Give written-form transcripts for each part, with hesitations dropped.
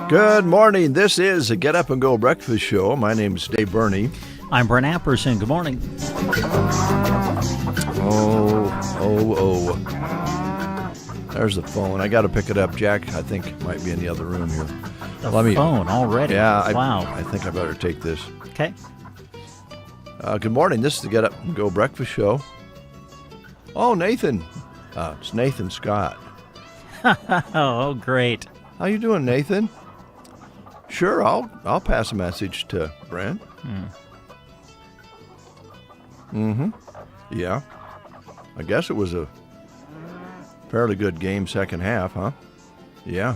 Good morning. This is a Get Up and Go Breakfast Show. My name is Dave Burney. I'm Brent Apperson. Good morning. Oh. There's the phone. I got to pick it up. Jack, I think, might be in the other room here. The phone already? Yeah. Wow. I think I better take this. Okay. Good morning. This is the Get Up and Go Breakfast Show. Oh, Nathan. It's Nathan Scott. Oh, great. How you doing, Nathan? Sure, I'll pass a message to Brent. Yeah. I guess it was a fairly good game second half, huh? Yeah.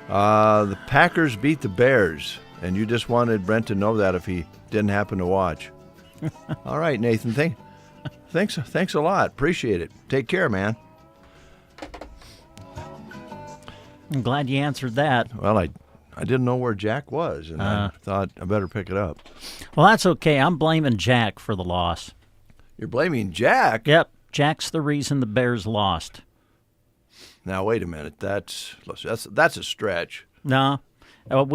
The Packers beat the Bears, and you just wanted Brent to know that if he didn't happen to watch. All right, Nathan. Thanks a lot. Appreciate it. Take care, man. I'm glad you answered that. Well, I didn't know where Jack was, and I thought I better pick it up. Well, that's okay. I'm blaming Jack for the loss. You're blaming Jack? Yep. Jack's the reason the Bears lost. Now, wait a minute. That's a stretch. No. Of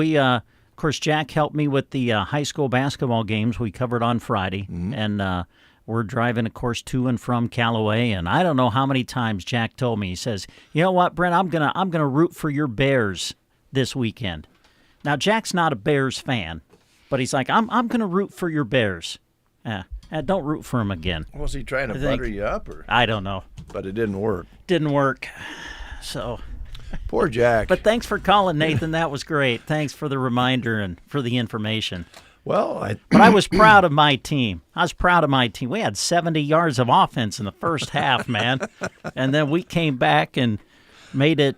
course, Jack helped me with the high school basketball games we covered on Friday, and we're driving, of course, to and from Callaway, and I don't know how many times Jack told me. He says, "You know what, Brent? I'm gonna root for your Bears this weekend." Now, Jack's not a Bears fan, but he's like, "I'm gonna root for your Bears." Don't root for him again. Was he trying to butter you up, or? I don't know. But it didn't work. Didn't work. So. Poor Jack. But thanks for calling, Nathan. That was great. Thanks for the reminder and for the information. Well, But I was proud of my team. We had 70 yards of offense in the first half, man. And then we came back and made it.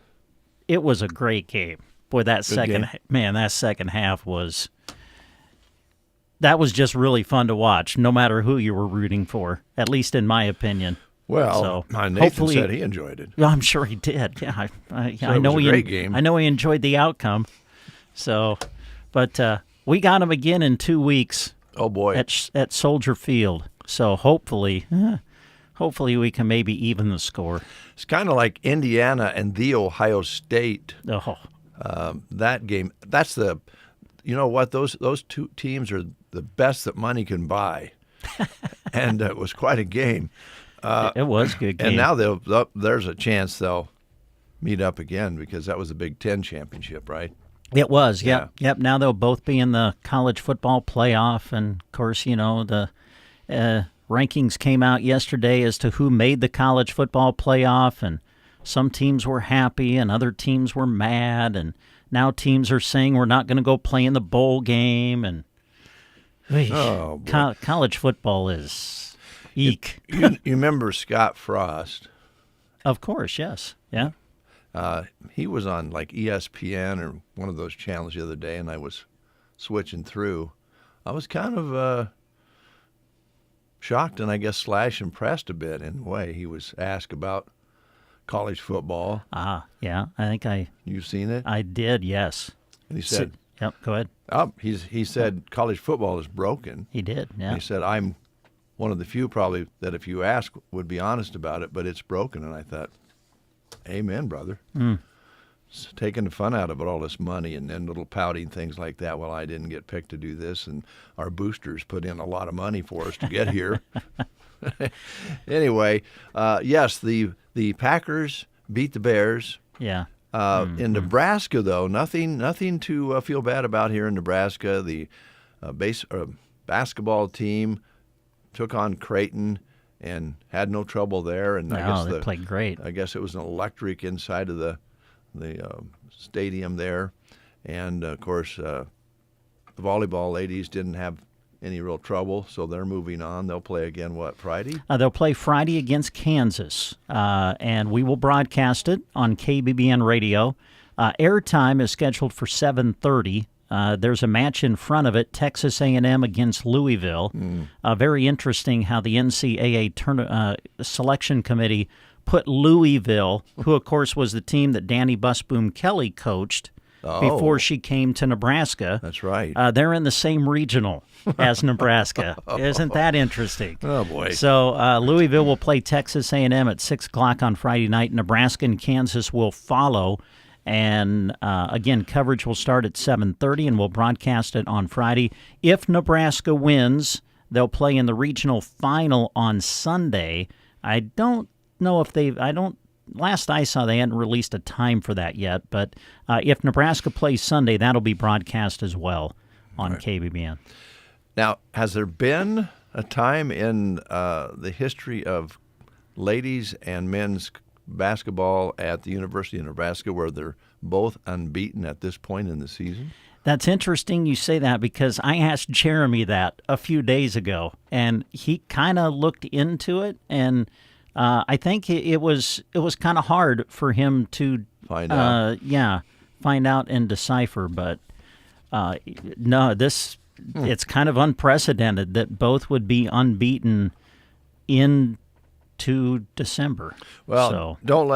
It was a great game. Boy, that second half was just really fun to watch, no matter who you were rooting for, at least in my opinion. Well, Nathan said he enjoyed it. I'm sure he did. Yeah, I know he. Great game. I know he enjoyed the outcome. So, but we got him again in 2 weeks. Oh boy, at Soldier Field. So hopefully we can maybe even the score. It's kind of like Indiana and the Ohio State. Oh, that game. That's the. You know what? Those two teams are the best that money can buy, and it was quite a game. It was a good game. And now there's a chance they'll meet up again because that was the Big Ten championship, right? It was, yeah. Yep. Now they'll both be in the college football playoff. And, of course, the rankings came out yesterday as to who made the college football playoff. And some teams were happy and other teams were mad. And now teams are saying we're not going to go play in the bowl game. And college football is... Eek. You remember Scott Frost? Of course, yes. Yeah. He was on like ESPN or one of those channels the other day, and I was switching through. I was kind of shocked and I guess / impressed a bit in a way. He was asked about college football. Yeah. You've seen it? I did, yes. And he said... Yep, go ahead. He said college football is broken. He did, yeah. He said, I'm one of the few probably that if you ask would be honest about it, but it's broken. And I thought, amen, brother. It's taking the fun out of it, all this money and then little pouting things like that. Well, I didn't get picked to do this, and our boosters put in a lot of money for us to get here. Anyway, yes, the Packers beat the Bears. Yeah. In Nebraska, though, nothing to feel bad about here in Nebraska. The basketball team took on Creighton and had no trouble there. And I guess they played great. I guess it was an electric inside of the stadium there. And, of course, the volleyball ladies didn't have any real trouble, so they're moving on. They'll play again, Friday? They'll play Friday against Kansas, and we will broadcast it on KBBN radio. Airtime is scheduled for 7:30. There's a match in front of it, Texas A&M against Louisville. Very interesting how the NCAA selection committee put Louisville, who, of course, was the team that Danny Busboom Kelly coached before she came to Nebraska. That's right. They're in the same regional as Nebraska. Isn't that interesting? Oh, boy. So Louisville will play Texas A&M at 6 o'clock on Friday night. Nebraska and Kansas will follow. And again, coverage will start at 7:30, and we'll broadcast it on Friday. If Nebraska wins, they'll play in the regional final on Sunday. I don't know if last I saw, they hadn't released a time for that yet. But if Nebraska plays Sunday, that'll be broadcast as well on KBBN. Now, has there been a time in the history of ladies and men's basketball at the University of Nebraska where they're both unbeaten at this point in the season? That's interesting you say that, because I asked Jeremy that a few days ago, and he kind of looked into it, and I think it was kind of hard for him to find out. Find out and decipher. But no, it's kind of unprecedented that both would be unbeaten into December. Well, don't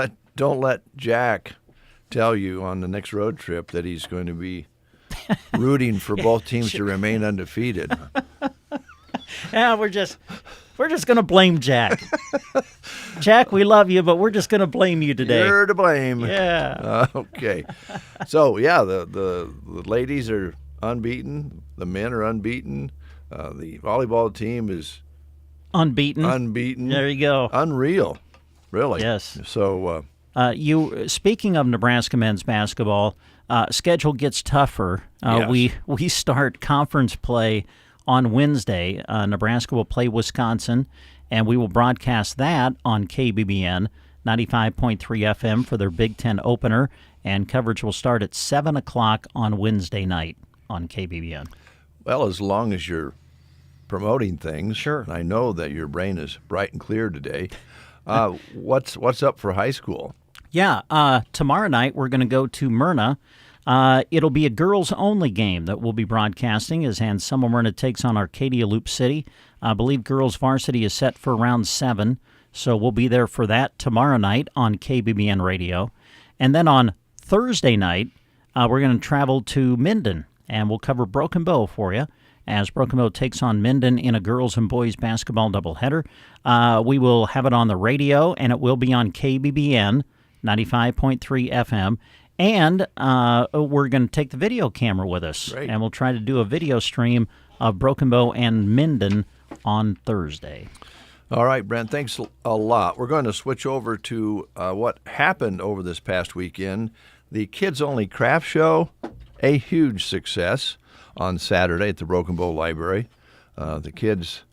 let Jack tell you on the next road trip that he's going to be rooting for both teams to remain undefeated. Yeah, we're just going to blame Jack. Jack, we love you, but we're just going to blame you today. You're to blame. Yeah. Okay. So, yeah, the ladies are unbeaten. The men are unbeaten. The volleyball team is unbeaten. There you go. Unreal, really. Yes. So, speaking of Nebraska men's basketball, schedule gets tougher. Yes. We start conference play on Wednesday. Nebraska will play Wisconsin, and we will broadcast that on KBBN 95.3 FM for their Big Ten opener, and coverage will start at 7 o'clock on Wednesday night on KBBN. Well, as long as you're promoting things, sure. And I know that your brain is bright and clear today. What's up for high school? Yeah, tomorrow night we're going to go to Myrna. It'll be a girls-only game that we'll be broadcasting as Anselmo Myrna takes on Arcadia Loop City. I believe girls varsity is set for round 7, so we'll be there for that tomorrow night on KBBN Radio. And then on Thursday night, we're going to travel to Minden, and we'll cover Broken Bow for you as Broken Bow takes on Minden in a girls and boys basketball doubleheader. We will have it on the radio, and it will be on KBBN 95.3 FM. And we're going to take the video camera with us. Great. And we'll try to do a video stream of Broken Bow and Minden on Thursday. All right, Brent, thanks a lot. We're going to switch over to what happened over this past weekend. The Kids Only Craft Show, a huge success on Saturday at the Broken Bow Library. The kids,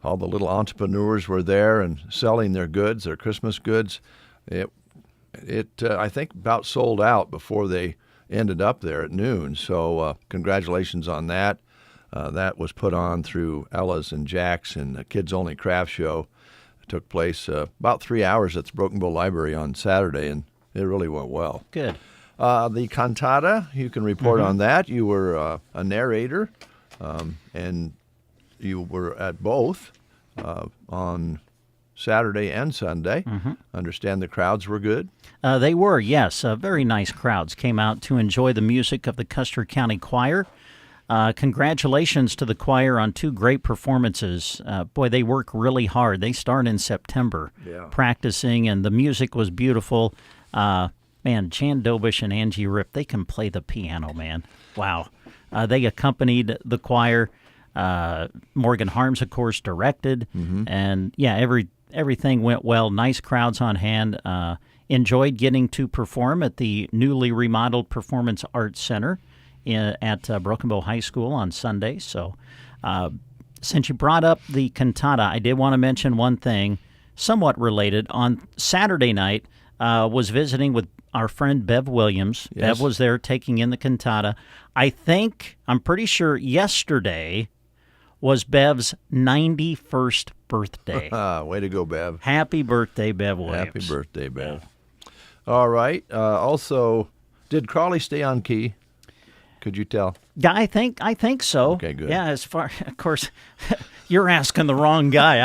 all the little entrepreneurs were there and selling their goods, their Christmas goods. It I think about sold out before they ended up there at noon. So congratulations on that. That was put on through Ella's and Jack's and the Kids Only Craft Show. It took place about 3 hours at the Broken Bow Library on Saturday, and it really went well. Good. The cantata, you can report on that. You were a narrator, and you were at both on Saturday and Sunday. Understand the crowds were good? They were, yes. Very nice crowds came out to enjoy the music of the Custer County Choir. Congratulations to the choir on 2 great performances. Boy, they work really hard. They start in September practicing, and the music was beautiful. Man, Jan Dobish and Angie Rip, they can play the piano, man. Wow. They accompanied the choir. Morgan Harms, of course, directed. And, yeah, everything went well. Nice crowds on hand. Enjoyed getting to perform at the newly remodeled Performance Arts Center at Broken Bow High School on Sunday. So since you brought up the cantata, I did want to mention one thing somewhat related. On Saturday night, was visiting with our friend Bev Williams. Yes. Bev was there taking in the cantata. I'm pretty sure yesterday was Bev's 91st birthday. Way to go, Bev. Happy birthday, Bev Williams. Happy birthday, Bev. All right. Also, did Crawley stay on key? Could you tell? Yeah, I think so. Okay, good. Yeah, of course, you're asking the wrong guy.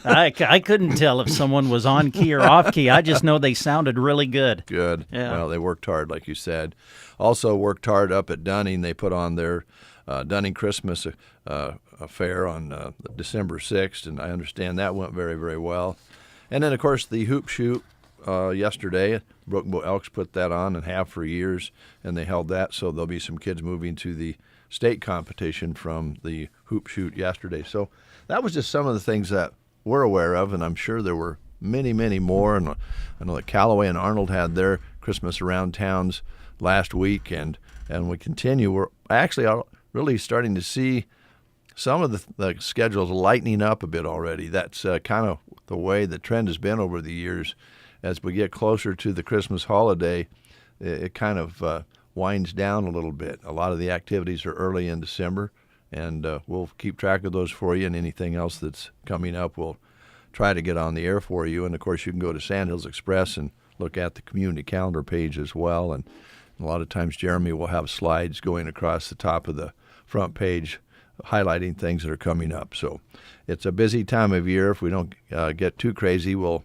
I couldn't tell if someone was on key or off key. I just know they sounded really good. Good. Yeah. Well, they worked hard, like you said. Also worked hard up at Dunning. They put on their Dunning Christmas affair on December 6th, and I understand that went very, very well. And then, of course, the hoop shoot yesterday. Broken Bow Elks put that on and have for years, and they held that. So there'll be some kids moving to the state competition from the hoop shoot yesterday. So that was just some of the things that we're aware of, and I'm sure there were many, many more. And I know that Callaway and Arnold had their Christmas around towns last week, and we continue. We're actually really starting to see some of the schedules lightening up a bit already. That's kind of the way the trend has been over the years. As we get closer to the Christmas holiday, it kind of winds down a little bit. A lot of the activities are early in December, and we'll keep track of those for you, and anything else that's coming up we'll try to get on the air for you. And, of course, you can go to Sandhills Express and look at the community calendar page as well. And a lot of times Jeremy will have slides going across the top of the front page highlighting things that are coming up. So it's a busy time of year. If we don't get too crazy, we'll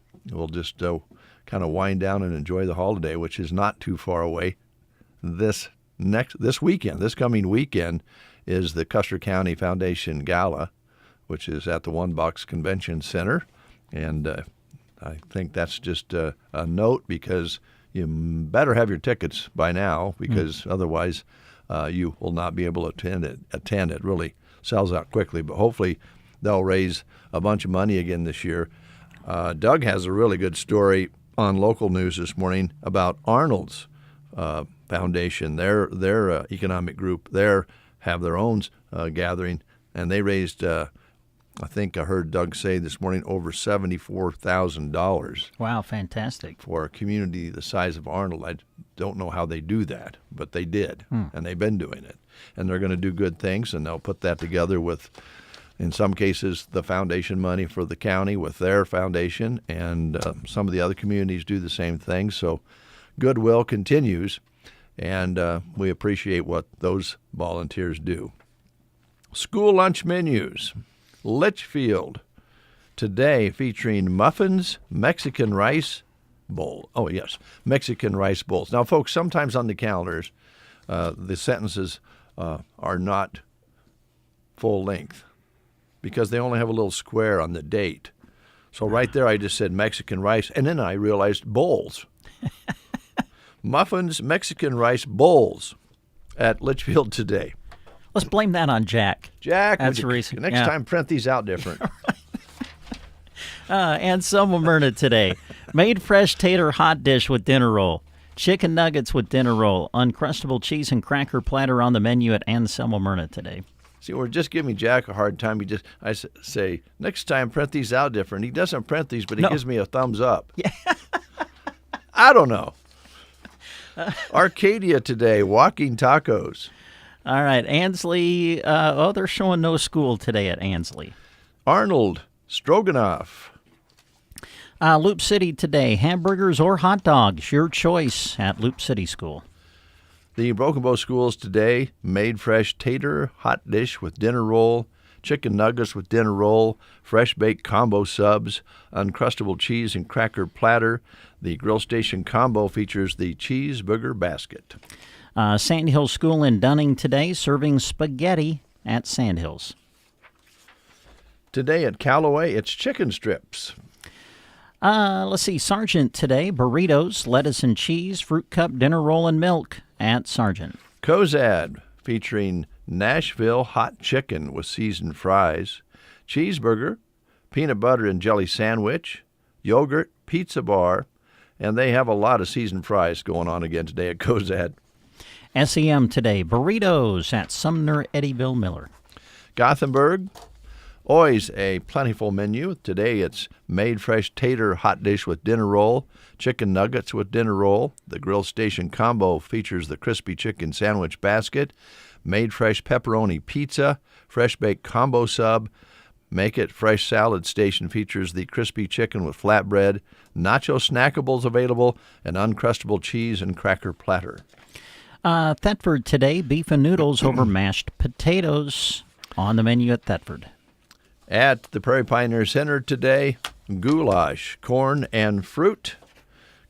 just kind of wind down and enjoy the holiday, which is not too far away. This coming weekend is the Custer County Foundation Gala, which is at the One Box Convention Center. And I think that's just a note, because you better have your tickets by now, because otherwise you will not be able to attend. It really sells out quickly, but hopefully they'll raise a bunch of money again this year. Doug has a really good story on local news this morning about Arnold's foundation. Their economic group there have their own gathering, and they raised, I think I heard Doug say this morning, over $74,000. Wow, fantastic. For a community the size of Arnold. I don't know how they do that, but they did, and they've been doing it. And they're going to do good things, and they'll put that together with, in some cases, the foundation money for the county with their foundation, and some of the other communities do the same thing. So goodwill continues, and we appreciate what those volunteers do. School lunch menus. Litchfield today featuring muffins, Mexican rice bowl. Oh, yes, Mexican rice bowls. Now, folks, sometimes on the calendars, the sentences are not full length because they only have a little square on the date. So right there I just said Mexican rice, and then I realized bowls. Muffins, Mexican rice bowls at Litchfield today. Let's blame that on Jack. Jack, that's the reason. Next time, print these out different. And Selma Myrna today. Made fresh tater hot dish with dinner roll. Chicken nuggets with dinner roll. Uncrustable cheese and cracker platter on the menu at Anselmo Myrna today. See, we're just giving Jack a hard time. I say, next time, print these out different. He doesn't print these, but he gives me a thumbs up. Yeah. I don't know. Arcadia today, walking tacos. All right, Ansley. They're showing no school today at Ansley. Arnold, stroganoff. Loop City today, hamburgers or hot dogs, your choice at Loop City School. The Broken Bow schools today, made fresh tater hot dish with dinner roll, chicken nuggets with dinner roll, fresh baked combo subs, uncrustable cheese and cracker platter. The grill station combo features the cheeseburger basket. Sandhills School in Dunning today, serving spaghetti at Sandhills. Today at Callaway, it's chicken strips. Let's see, Sargent today, burritos, lettuce and cheese, fruit cup, dinner roll, and milk at Sargent. Cozad, featuring Nashville hot chicken with seasoned fries, cheeseburger, peanut butter and jelly sandwich, yogurt, pizza bar, and they have a lot of seasoned fries going on again today at Cozad. SEM today, burritos at Sumner Eddyville Miller. Gothenburg, always a plentiful menu. Today it's made fresh tater hot dish with dinner roll, chicken nuggets with dinner roll. The grill station combo features the crispy chicken sandwich basket, made fresh pepperoni pizza, fresh baked combo sub. Make It Fresh salad station features the crispy chicken with flatbread, nacho snackables available, and uncrustable cheese and cracker platter. Thetford today, beef and noodles over mashed potatoes on the menu at Thetford. At the Prairie Pioneer Center today, goulash, corn, and fruit.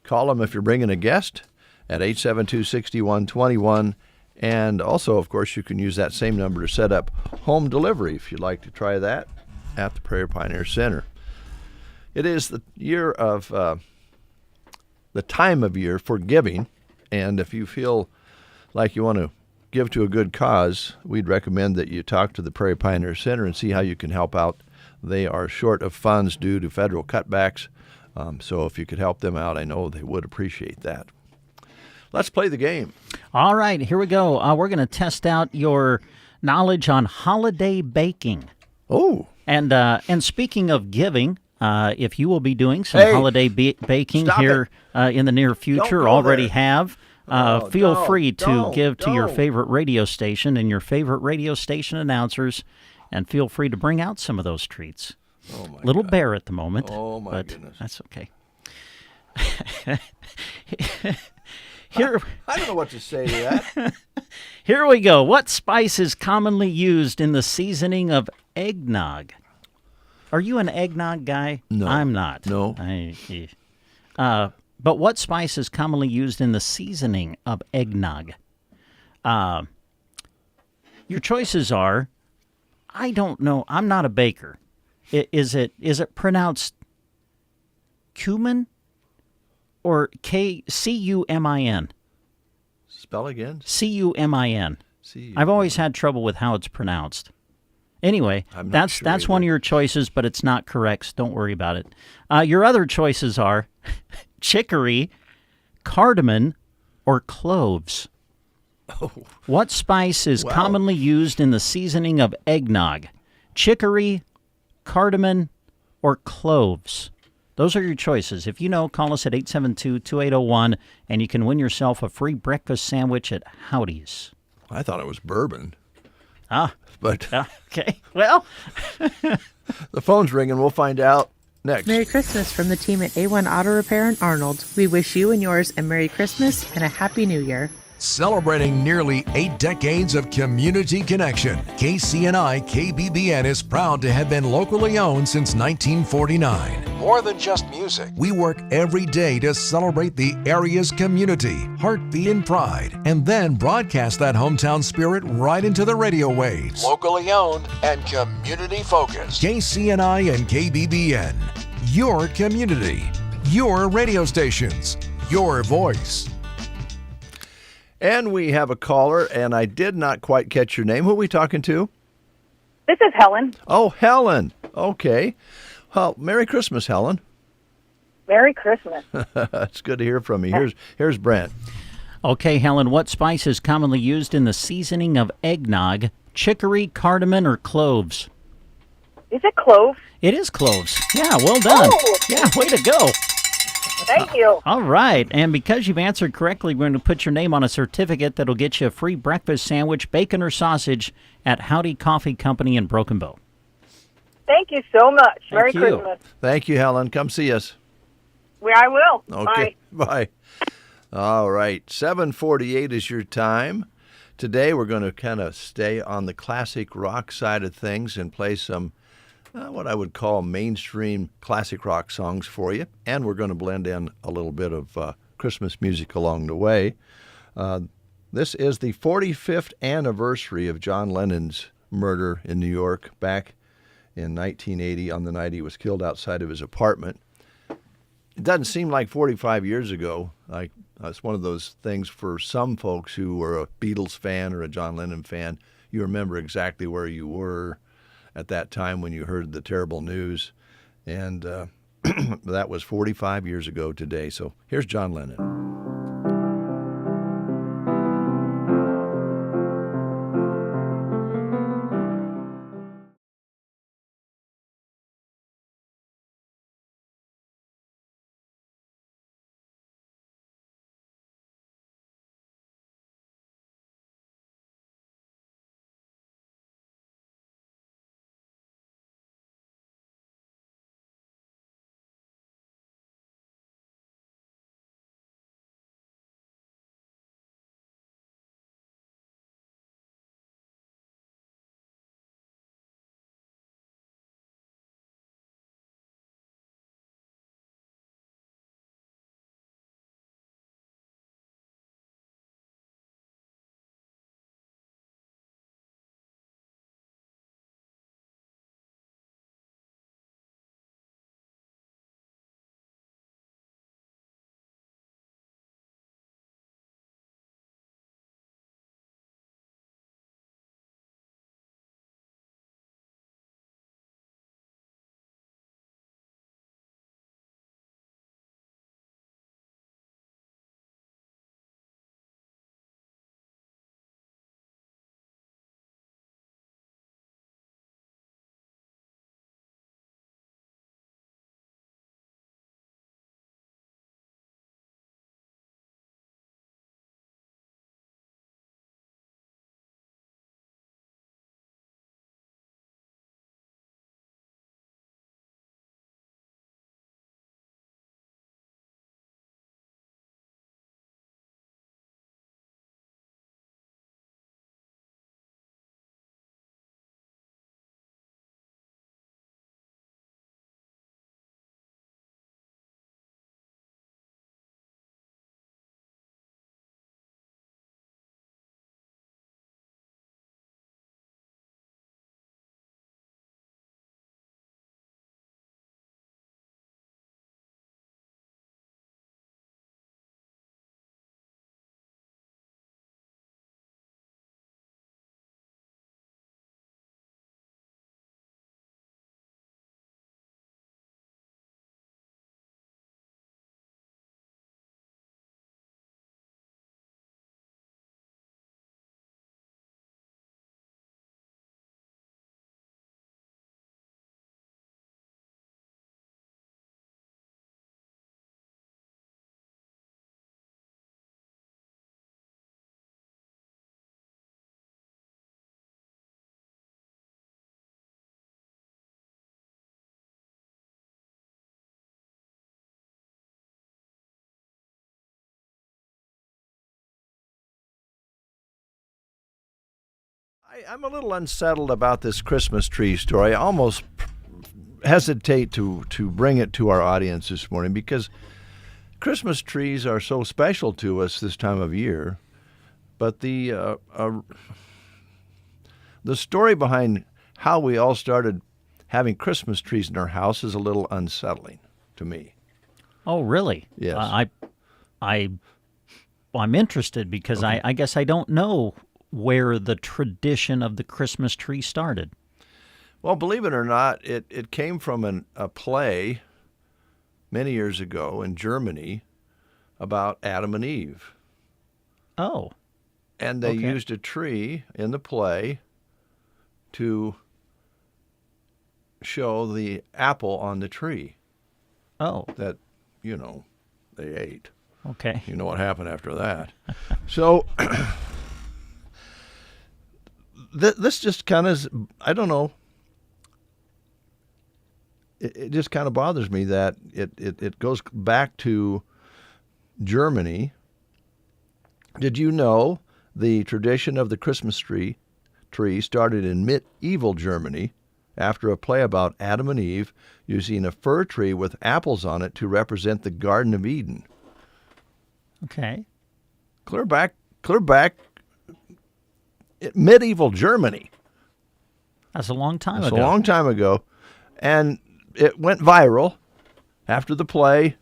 Call them if you're bringing a guest at 872-6121. And also, of course, you can use that same number to set up home delivery if you'd like to try that at the Prairie Pioneer Center. It is the year of the time of year for giving. And if you feel like you want to give to a good cause, we'd recommend that you talk to the Prairie Pioneer Center and see how you can help out. They are short of funds due to federal cutbacks. So if you could help them out, I know they would appreciate that. Let's play the game. All right, here we go. We're going to test out your knowledge on holiday baking. Oh. And speaking of giving, if you will be doing some holiday baking here in the near future, already have, feel free to give to your favorite radio station and your favorite radio station announcers, and feel free to bring out some of those treats. Oh my Little God. bare at the moment. Oh, my but goodness. That's okay. Here, I don't know what to say to that. Here we go. What spice is commonly used in the seasoning of eggnog? Are you an eggnog guy? No. I'm not. No. But what spice is commonly used in the seasoning of eggnog? Your choices are, I don't know. I'm not a baker. Is it pronounced cumin or C-U-M-I-N? Spell again. C-U-M-I-N. I've always had trouble with how it's pronounced. Anyway, that's one of your choices, but it's not correct, so don't worry about it. Your other choices are chicory, cardamom, or cloves. Oh. What spice is commonly used in the seasoning of eggnog? Chicory, cardamom, or cloves? Those are your choices. If you know, call us at 872-2801, and you can win yourself a free breakfast sandwich at Howdy's. I thought it was bourbon. But okay. Well, the phone's ringing. We'll find out next. Merry Christmas from the team at A1 Auto Repair in Arnold. We wish you and yours a Merry Christmas and a Happy New Year. Celebrating nearly 8 decades of community connection, KCNI KBBN is proud to have been locally owned since 1949. More than just music, we work every day to celebrate the area's community, heartbeat, and pride, and then broadcast that hometown spirit right into the radio waves. Locally owned and community focused. KCNI and KBBN. Your community. Your radio stations. Your voice. And we have a caller, and I did not quite catch your name. Who are we talking to? This is Helen. Oh, Helen. Okay. Well, Merry Christmas, Helen. Merry Christmas. It's good to hear from you. Here's Brent. Okay, Helen, what spice is commonly used in the seasoning of eggnog? Chicory, cardamom, or cloves? Is it clove? It is cloves. Yeah, well done. Oh. Yeah, way to go. Thank you. All right, and because you've answered correctly, we're going to put your name on a certificate that'll get you a free breakfast sandwich, bacon or sausage, at Howdy Coffee Company in Broken Bow. Thank you so much. Merry you. Christmas. Thank you, Helen. Come see us. I will. Okay. Bye. Bye. All right. 7:48 is your time. Today we're going to kind of stay on the classic rock side of things and play some what I would call mainstream classic rock songs for you. And we're going to blend in a little bit of Christmas music along the way. This is the 45th anniversary of John Lennon's murder in New York back in 1980 on the night he was killed outside of his apartment. It doesn't seem like 45 years ago. It's one of those things for some folks who were a Beatles fan or a John Lennon fan. You remember exactly where you were at that time when you heard the terrible news. And that was 45 years ago today. So here's John Lennon. I'm a little unsettled about this Christmas tree story. I almost hesitate to bring it to our audience this morning because Christmas trees are so special to us this time of year. But the story behind how we all started having Christmas trees in our house is a little unsettling to me. Oh, really? Yes. I'm interested because Okay. I guess I don't know where the tradition of the Christmas tree started. Well, believe it or not, it came from a play many years ago in Germany about Adam and Eve. Oh, And they Okay. used a tree in the play to show the apple on the tree oh, that, they ate. okay. You know what happened after that. So this just kind of, I don't know, it just kind of bothers me that it goes back to Germany. Did you know the tradition of the Christmas tree started in medieval Germany after a play about Adam and Eve using a fir tree with apples on it to represent the Garden of Eden? Okay. Clear back medieval Germany. That's a long time It's ago. a long time ago. And it went viral after the play.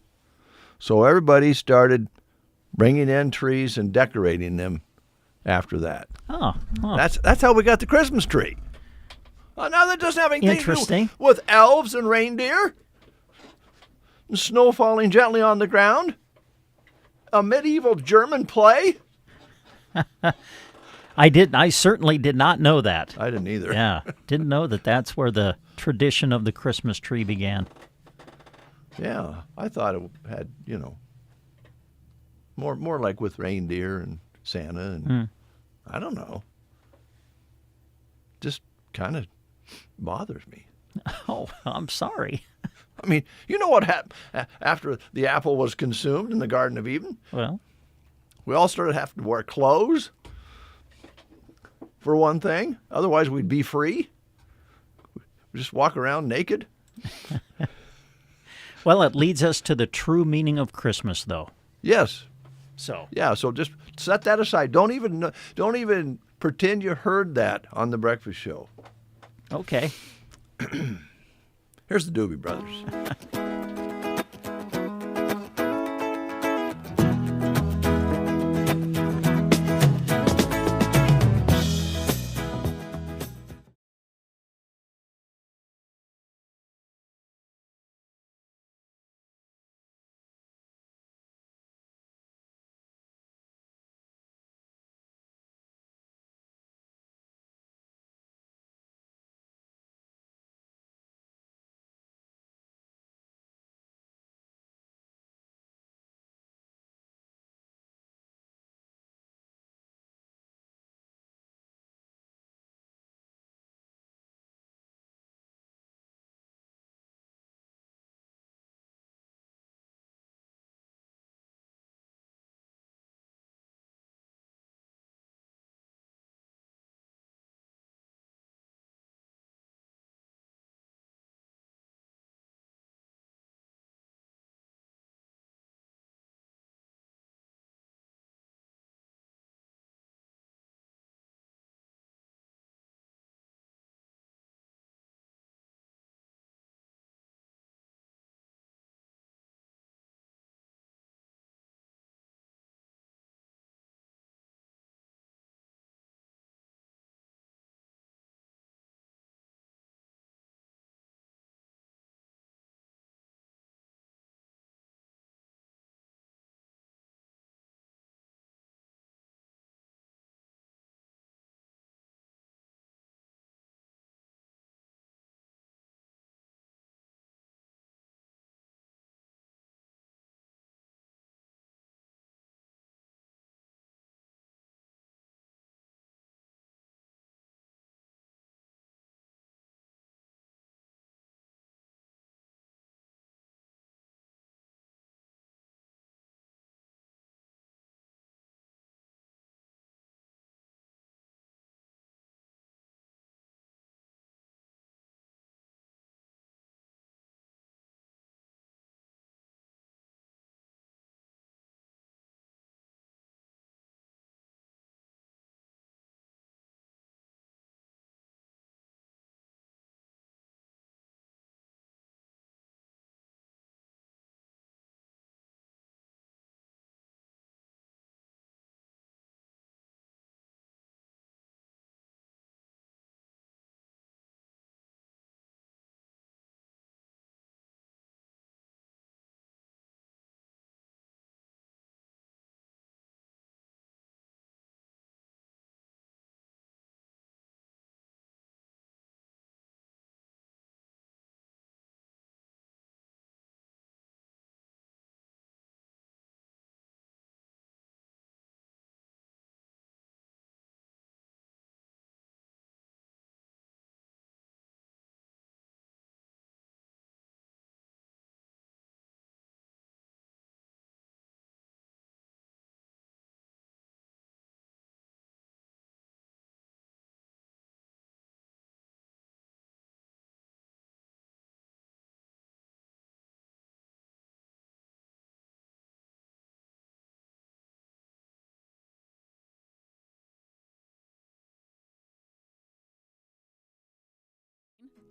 So everybody started bringing in trees and decorating them after that. Oh, huh. That's how we got the Christmas tree. Now that doesn't have anything Interesting. to do with elves and reindeer and snow falling gently on the ground. A medieval German play? I certainly did not know that. I didn't either. Yeah, didn't know that that's where the tradition of the Christmas tree began. Yeah, I thought it had, more like with reindeer and Santa and I don't know. Just kind of bothers me. Oh, I'm sorry. I mean, you know what happened after the apple was consumed in the Garden of Eden? Well, We all started having to wear clothes, for one thing. Otherwise, we'd be free. We just walk around naked. well, it leads us to the true meaning of Christmas, though. Yes. So, Yeah, so just set that aside. Don't even pretend you heard that on the breakfast show. okay. Here's the Doobie Brothers.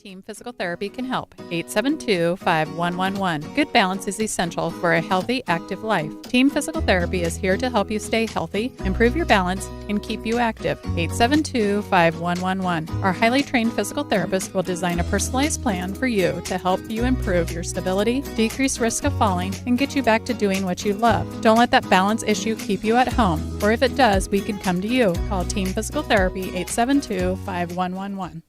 Team Physical Therapy can help. 872-5111. Good balance is essential for a healthy, active life. Team Physical Therapy is here to help you stay healthy, improve your balance, and keep you active. 872-5111. Our highly trained physical therapist will design a personalized plan for you to help you improve your stability, decrease risk of falling, and get you back to doing what you love. Don't let that balance issue keep you at home, or if it does, we can come to you. Call Team Physical Therapy 872-5111.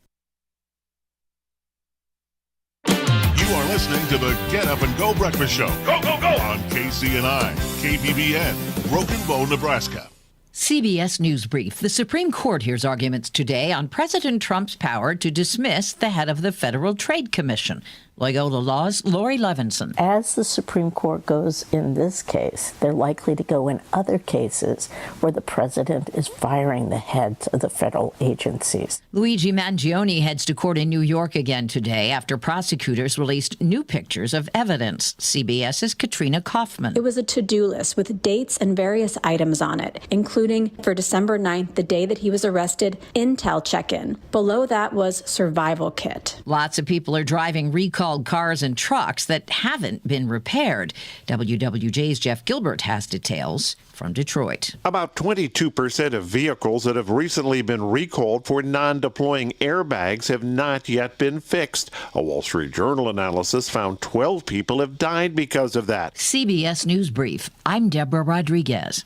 You are listening to the Get Up and Go Breakfast Show. Go, go, go! On KCNI, KBBN, Broken Bow, Nebraska. CBS News Brief. The Supreme Court hears arguments today on President Trump's power to dismiss the head of the Federal Trade Commission. Loyola Law's Lori Levinson. As the Supreme Court goes in this case, they're likely to go in other cases where the president is firing the heads of the federal agencies. Luigi Mangione heads to court in New York again today after prosecutors released new pictures of evidence. CBS's Katrina Kaufman. It was a to-do list with dates and various items on it, including for December 9th, the day that he was arrested, Intel check-in. Below that was survival kit. Lots of people are driving recalled cars and trucks that haven't been repaired. WWJ's Jeff Gilbert has details from Detroit. About 22% of vehicles that have recently been recalled for non-deploying airbags have not yet been fixed. A Wall Street Journal analysis found 12 people have died because of that. CBS News Brief. I'm Deborah Rodriguez.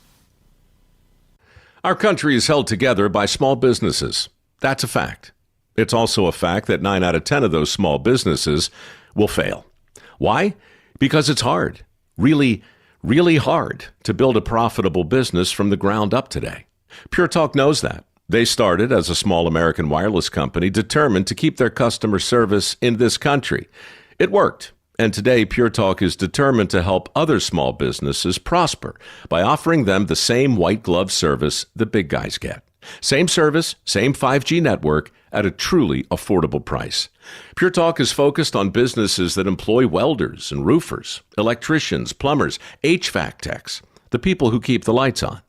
Our country is held together by small businesses. That's a fact. It's also a fact that 9 out of 10 of those small businesses will fail. Why? Because it's hard, really, really hard to build a profitable business from the ground up today. Pure Talk knows that. They started as a small American wireless company determined to keep their customer service in this country. It worked. And today, Pure Talk is determined to help other small businesses prosper by offering them the same white glove service the big guys get. Same service, same 5G network at a truly affordable price. Pure Talk is focused on businesses that employ welders and roofers, electricians, plumbers, HVAC techs, the people who keep the lights on.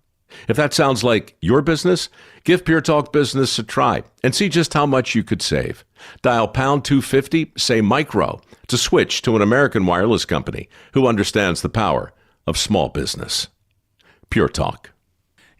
If that sounds like your business, give Pure Talk Business a try and see just how much you could save. Dial pound 250, say micro, to switch to an American wireless company who understands the power of small business. Pure Talk.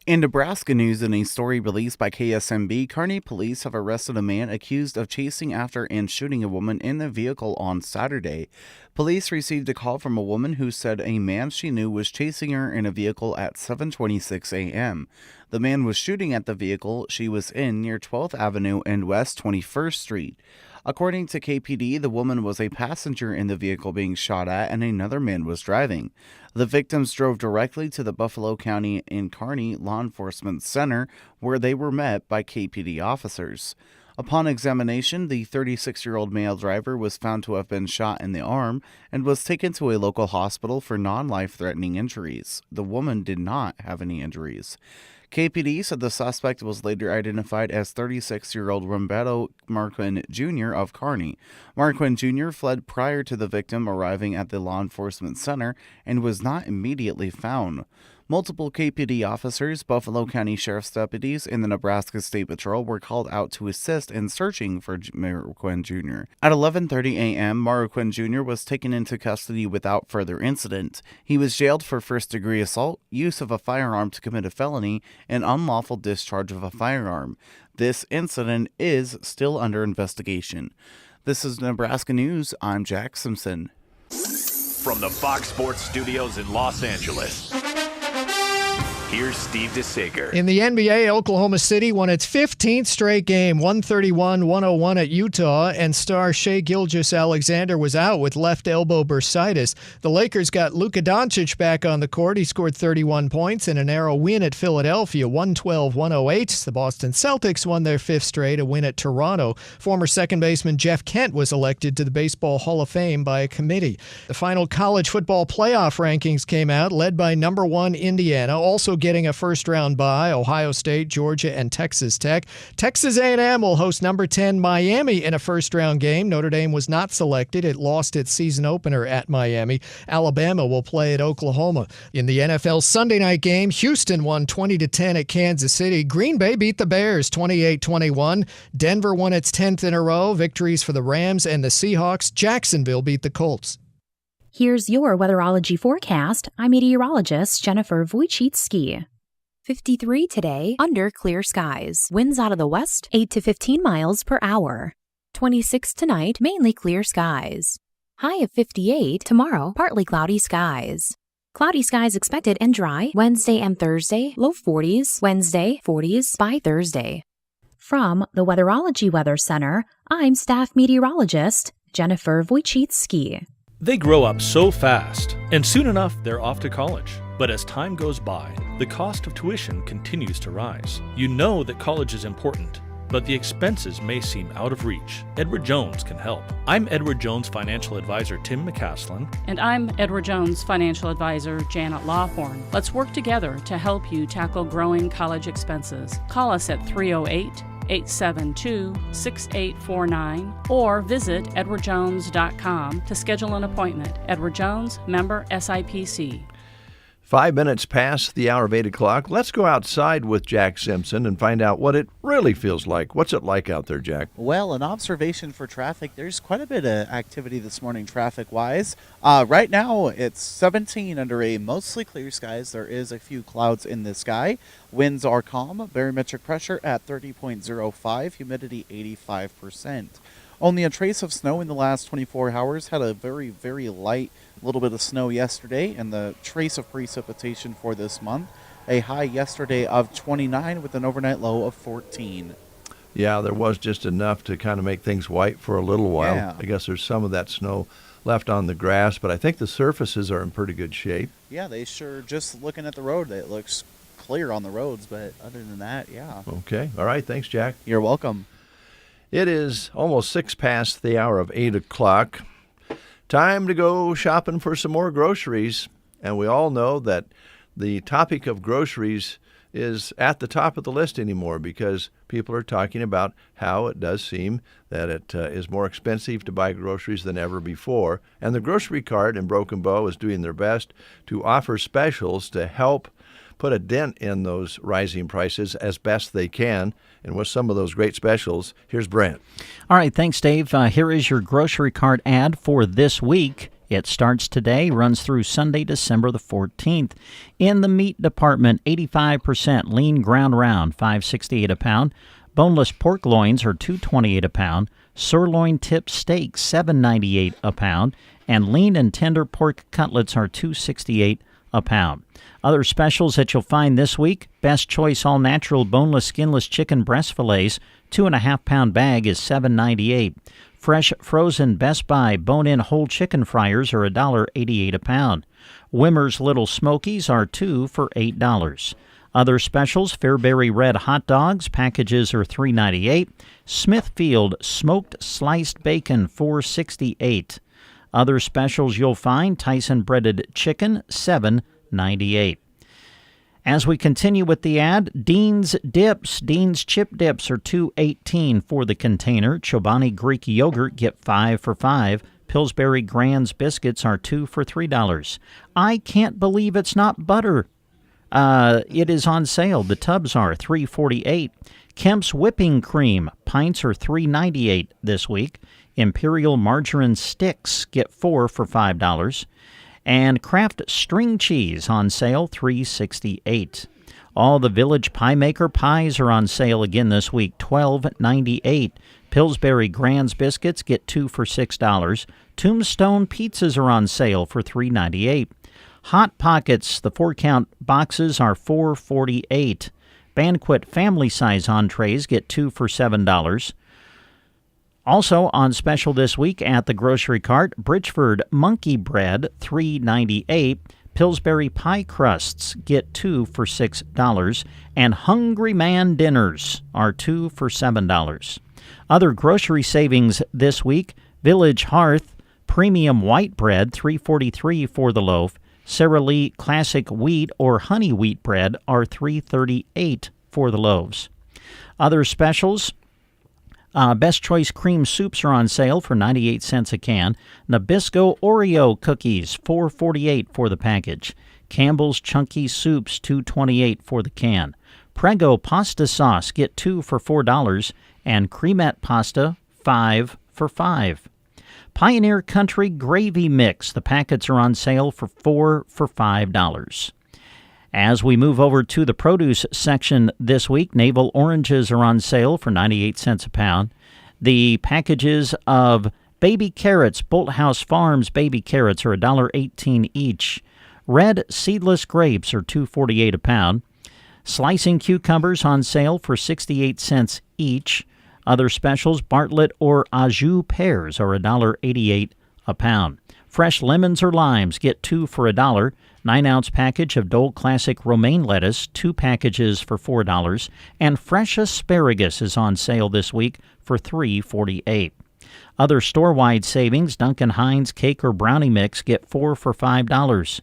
In Nebraska news, in a story released by KSMB, Kearney police have arrested a man accused of chasing after and shooting a woman in a vehicle on Saturday. Police received a call from a woman who said a man she knew was chasing her in a vehicle at 7:26 a.m. The man was shooting at the vehicle she was in near 12th Avenue and West 21st Street. According to KPD, the woman was a passenger in the vehicle being shot at and another man was driving. The victims drove directly to the Buffalo County and Kearney Law Enforcement Center, where they were met by KPD officers. Upon examination, the 36-year-old male driver was found to have been shot in the arm and was taken to a local hospital for non-life-threatening injuries. The woman did not have any injuries. KPD said the suspect was later identified as 36-year-old Roberto Marquin Jr. of Kearney. Marquin Jr. fled prior to the victim arriving at the law enforcement center and was not immediately found. Multiple KPD officers, Buffalo County Sheriff's deputies, and the Nebraska State Patrol were called out to assist in searching for Marquin Jr. At 11:30 a.m., Marquin Jr. was taken into custody without further incident. He was jailed for first-degree assault, use of a firearm to commit a felony, and unlawful discharge of a firearm. This incident is still under investigation. This is Nebraska News. I'm Jack Simpson. From the Fox Sports Studios in Los Angeles, here's Steve DeSager. In the NBA, Oklahoma City won its 15th straight game, 131-101 at Utah, and star Shai Gilgeous-Alexander was out with left elbow bursitis. The Lakers got Luka Doncic back on the court. He scored 31 points in a narrow win at Philadelphia, 112-108. The Boston Celtics won their 5th straight, a win at Toronto. Former second baseman Jeff Kent was elected to the Baseball Hall of Fame by a committee. The final college football playoff rankings came out, led by number 1 Indiana. Also getting a first-round bye, Ohio State, Georgia, and Texas Tech. Texas A&M will host number 10 Miami in a first-round game. Notre Dame was not selected. It lost its season opener at Miami. Alabama will play at Oklahoma. In the NFL Sunday night game, Houston won 20-10 at Kansas City. Green Bay beat the Bears 28-21. Denver won its 10th in a row. Victories for the Rams and the Seahawks. Jacksonville beat the Colts. Here's your weatherology forecast. I'm meteorologist Jennifer Wojcicki. 53 today, under clear skies. Winds out of the west, 8 to 15 miles per hour. 26 tonight, mainly clear skies. High of 58 tomorrow, partly cloudy skies. Cloudy skies expected and dry Wednesday and Thursday, low 40s, Wednesday, 40s by Thursday. From the Weatherology Weather Center, I'm staff meteorologist Jennifer Wojcicki. They grow up so fast, and soon enough they're off to college. But as time goes by, the cost of tuition continues to rise. You know that college is important, but the expenses may seem out of reach. Edward Jones can help. I'm Edward Jones financial advisor Tim McCaslin. And I'm Edward Jones financial advisor Janet Lawhorn. Let's work together to help you tackle growing college expenses. Call us at 308-872-6849 or visit edwardjones.com to schedule an appointment. Edward Jones, member SIPC. 5 minutes past the hour of 8 o'clock. Let's go outside with Jack Simpson and find out what it really feels like. What's it like out there, Jack? Well, an observation for traffic. There's quite a bit of activity this morning traffic-wise. Right now, it's 17 under a mostly clear skies. There is a few clouds in the sky. Winds are calm. Barometric pressure at 30.05. Humidity 85%. Only a trace of snow in the last 24 hours. Had a very, very light little bit of snow yesterday, and the trace of precipitation for this month. A high yesterday of 29 with an overnight low of 14. Yeah, there was just enough to kind of make things white for a little while. Yeah. I guess there's some of that snow left on the grass, but I think the surfaces are in pretty good shape. Yeah, they sure, just looking at the road, it looks clear on the roads, but other than that, yeah. Okay. All right. Thanks, Jack. You're welcome. It is almost 6 past the hour of 8 o'clock. Time to go shopping for some more groceries. And we all know that the topic of groceries is at the top of the list anymore because people are talking about how it does seem that it is more expensive to buy groceries than ever before. And the grocery cart in Broken Bow is doing their best to offer specials to help put a dent in those rising prices as best they can. And with some of those great specials, here's Brent. All right, thanks, Dave. Here is your grocery cart ad for this week. It starts today, runs through Sunday, December the 14th. In the meat department, 85% lean ground round, $5.68 a pound. Boneless pork loins are $2.28 a pound. Sirloin tip steak, $7.98 a pound. And lean and tender pork cutlets are $2.68 a pound. Other specials that you'll find this week: Best Choice all-natural boneless, skinless chicken breast fillets, 2.5-pound bag is $7.98. Fresh frozen Best Buy bone-in whole chicken fryers are $1.88 a pound. Wimmer's Little Smokies are 2 for $8. Other specials: Fairberry red hot dogs, packages are $3.98. Smithfield smoked sliced bacon, $4.68. Other specials you'll find: Tyson breaded chicken, $7.98. As we continue with the ad, Dean's Dips. Dean's Chip Dips are $2.18 for the container. Chobani Greek Yogurt, get 5 for $5. Pillsbury Grands Biscuits are 2 for $3. I can't believe it's not butter. It is on sale. The tubs are $3.48. Kemp's Whipping Cream. Pints are $3.98 this week. Imperial Margarine Sticks, get 4 for $5. And Kraft String Cheese on sale, $3.68. All the Village Pie Maker pies are on sale again this week, $12.98. Pillsbury Grands Biscuits, get 2 for $6. Tombstone Pizzas are on sale for $3.98. Hot Pockets, the 4-count boxes are $4.48. Banquet family size entrees get 2 for $7. Also on special this week at the grocery cart, Bridgeford Monkey Bread, $3.98. Pillsbury Pie Crusts get 2 for $6. And Hungry Man Dinners are 2 for $7. Other grocery savings this week: Village Hearth Premium White Bread, $3.43 for the loaf. Sara Lee Classic Wheat or Honey Wheat Bread are $3.38 for the loaves. Other specials, Best Choice Cream Soups are on sale for 98 cents a can. Nabisco Oreo Cookies, $4.48 for the package. Campbell's Chunky Soups, $2.28 for the can. Prego Pasta Sauce, get 2 for $4. And Cremette Pasta, 5 for $5. Pioneer Country Gravy Mix, the packets are on sale for 4 for $5. As we move over to the produce section this week, navel oranges are on sale for 98 cents a pound. The packages of baby carrots, Bolthouse Farms baby carrots, are $1.18 each. Red seedless grapes are $2.48 a pound. Slicing cucumbers on sale for 68 cents each. Other specials, Bartlett or Anjou pears are $1.88 a pound. Fresh lemons or limes, get 2 for $1. 9-ounce package of Dole Classic romaine lettuce, 2 packages for $4. And fresh asparagus is on sale this week for $3.48. Other store-wide savings, Duncan Hines cake or brownie mix, get 4 for $5.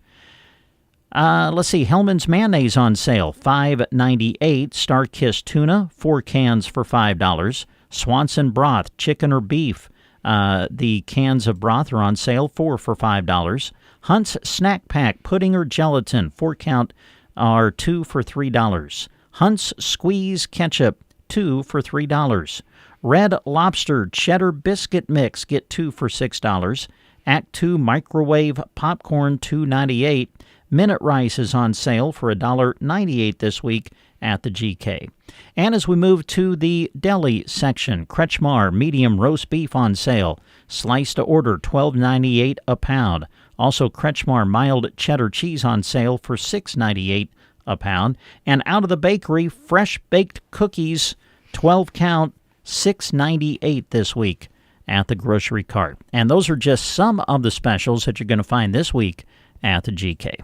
Let's see, Hellman's mayonnaise on sale, $5.98. Star-Kissed tuna, 4 cans for $5. Swanson broth, chicken or beef, the cans of broth are on sale, 4 for $5. Hunt's Snack Pack pudding or gelatin, 4 count, are 2 for $3. Hunt's Squeeze Ketchup, 2 for $3. Red Lobster Cheddar Biscuit Mix, get 2 for $6. Act 2 Microwave Popcorn, $2.98. Minute Rice is on sale for $1.98 this week at the GK. And as we move to the deli section, Kretschmar medium roast beef on sale. Slice to order, $12.98 a pound. Also, Kretschmar mild cheddar cheese on sale for $6.98 a pound. And out of the bakery, fresh baked cookies, 12 count, $6.98 this week at the grocery cart. And those are just some of the specials that you're going to find this week at the GK.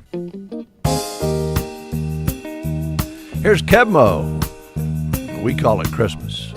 Here's Kebmo. We call it Christmas.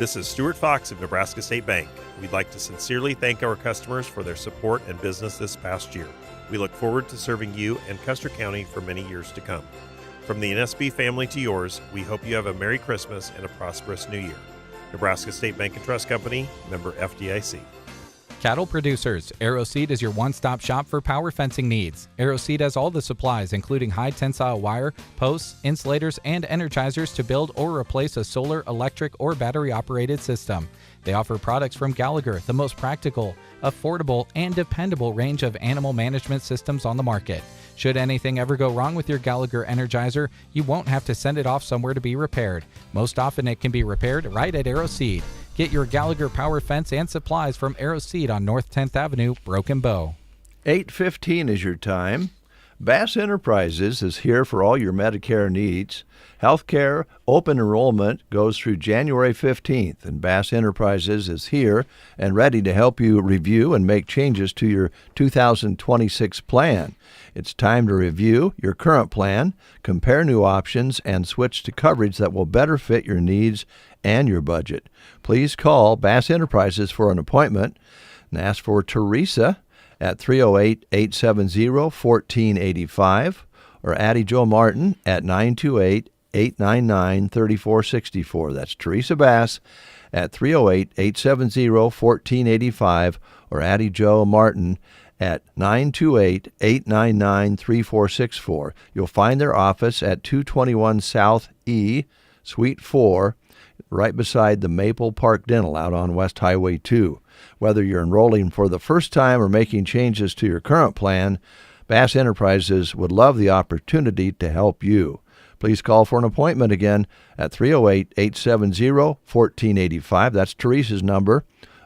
This is Stuart Fox of Nebraska State Bank. We'd like to sincerely thank our customers for their support and business this past year. We look forward to serving you and Custer County for many years to come. From the NSB family to yours, we hope you have a Merry Christmas and a prosperous New Year. Nebraska State Bank and Trust Company, member FDIC. Cattle producers, AeroSeed is your one-stop shop for power fencing needs. AeroSeed has all the supplies, including high-tensile wire, posts, insulators, and energizers to build or replace a solar, electric, or battery-operated system. They offer products from Gallagher, the most practical, affordable, and dependable range of animal management systems on the market. Should anything ever go wrong with your Gallagher Energizer, you won't have to send it off somewhere to be repaired. Most often it can be repaired right at AeroSeed. Get your Gallagher power fence and supplies from AeroSeed on North 10th Avenue, Broken Bow. 8:15 is your time. Bass Enterprises is here for all your Medicare needs. Healthcare open enrollment goes through January 15th, and Bass Enterprises is here and ready to help you review and make changes to your 2026 plan. It's time to review your current plan, compare new options, and switch to coverage that will better fit your needs and your budget. Please call Bass Enterprises for an appointment and ask for Teresa at 308-870-1485 or Addie Joe Martin at 928-899-3464. That's Teresa Bass at 308-870-1485 or Addie Joe Martin at 928-899-3464. You'll find their office at 221 South E, Suite 4, right beside the Maple Park Dental out on West Highway 2. Whether you're enrolling for the first time or making changes to your current plan, Bass Enterprises would love the opportunity to help you. Please call for an appointment again at 308-870-1485. That's Teresa's number.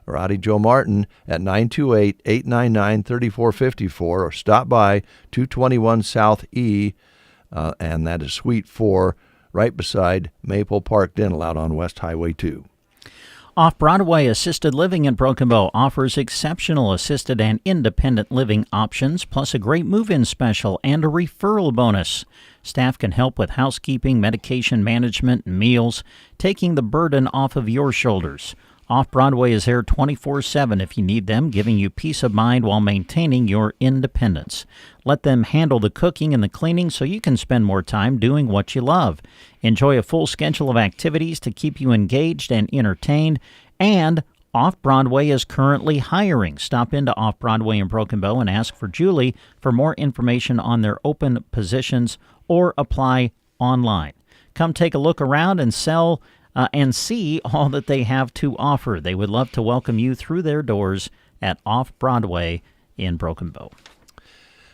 Or Audie Joe Martin at 928-899-3454. Or stop by 221 South E, and that is Suite 4, right beside Maple Park Dental out on West Highway 2. Off-Broadway Assisted Living in Broken Bow offers exceptional assisted and independent living options, plus a great move-in special and a referral bonus. Staff can help with housekeeping, medication management, and meals, taking the burden off of your shoulders. Off-Broadway is there 24/7 if you need them, giving you peace of mind while maintaining your independence. Let them handle the cooking and the cleaning so you can spend more time doing what you love. Enjoy a full schedule of activities to keep you engaged and entertained. And Off-Broadway is currently hiring. Stop into Off-Broadway in Broken Bow and ask for Julie for more information on their open positions or apply online. Come take a look around and see all that they have to offer. They would love to welcome you through their doors at Off-Broadway in Broken Bow.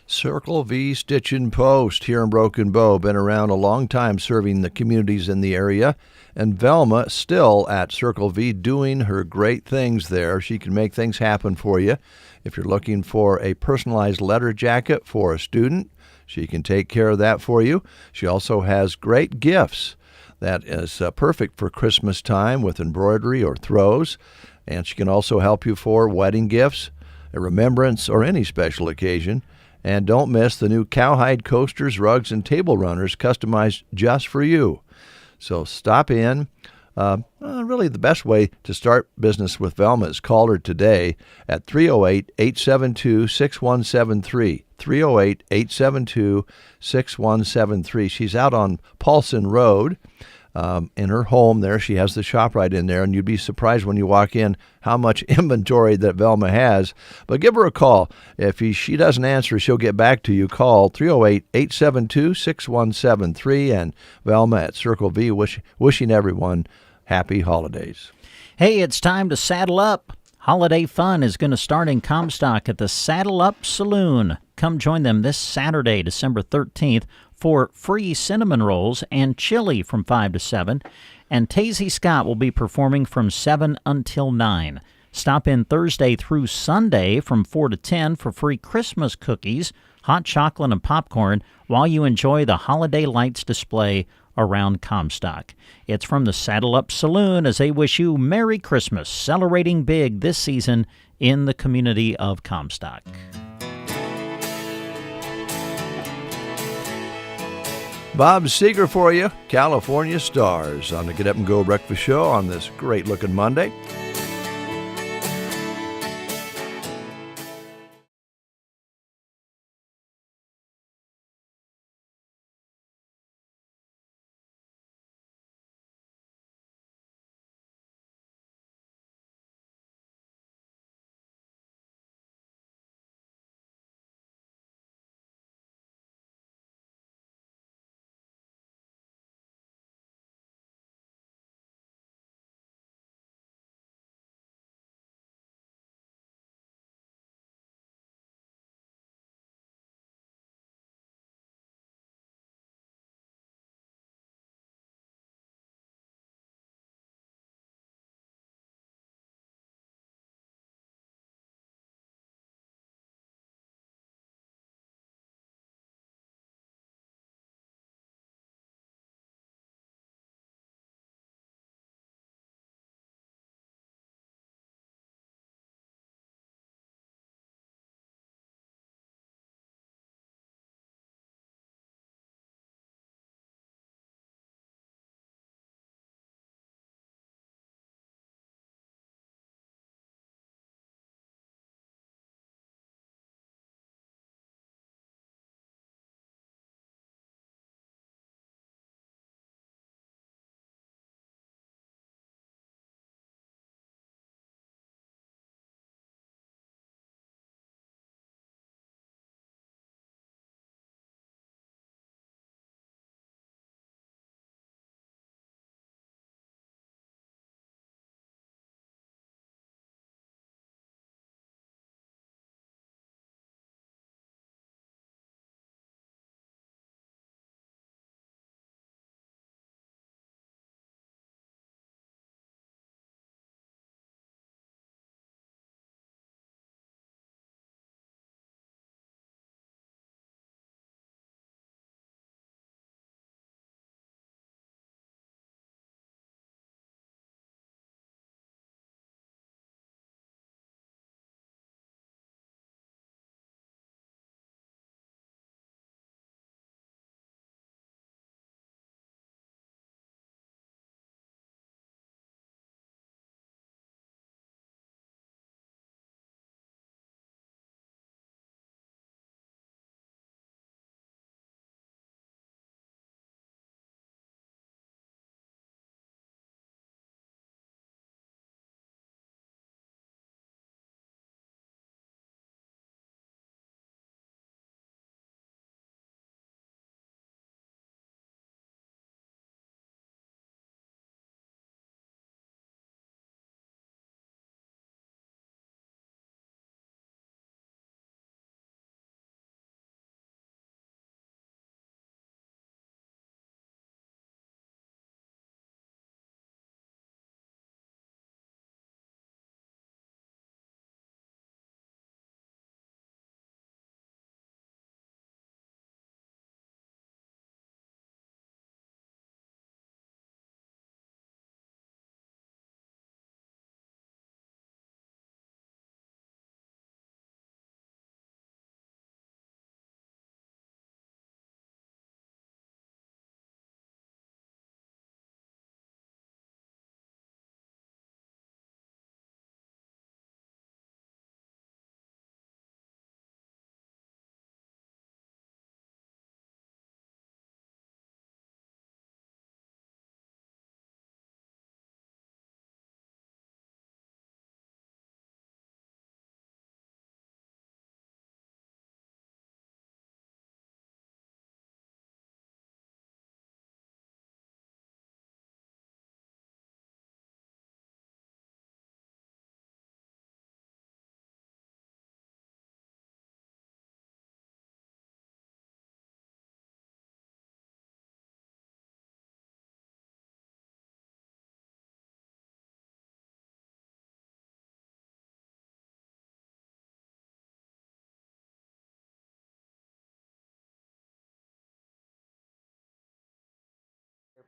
Circle V Stitch and Post here in Broken Bow. Been around a long time serving the communities in the area. And Velma still at Circle V doing her great things there. She can make things happen for you. If you're looking for a personalized letter jacket for a student, she can take care of that for you. She also has great gifts. That is perfect for Christmas time with embroidery or throws. And she can also help you for wedding gifts, a remembrance, or any special occasion. And don't miss the new cowhide coasters, rugs, and table runners customized just for you. So stop in. Really the best way to start business with Velma is call her today at 308-872-6173. 308-872-6173. She's out on Paulson Road. In her home there, she has the shop right in there, and you'd be surprised when you walk in how much inventory that Velma has. But give her a call. If she doesn't answer, she'll get back to you. Call 308-872-6173, and Velma at Circle V wishing everyone happy holidays. Hey, it's time to saddle up. Holiday fun is going to start in Comstock at the Saddle Up Saloon. Come join them this Saturday, December 13th, for free cinnamon rolls and chili from 5 to 7. And Tazy Scott will be performing from 7 until 9. Stop in Thursday through Sunday from 4 to 10 for free Christmas cookies, hot chocolate, and popcorn while you enjoy the holiday lights display around Comstock. It's from the Saddle Up Saloon as they wish you Merry Christmas, celebrating big this season in the community of Comstock. Bob Seger for you, California Stars, on the Get Up and Go Breakfast Show on this great-looking Monday.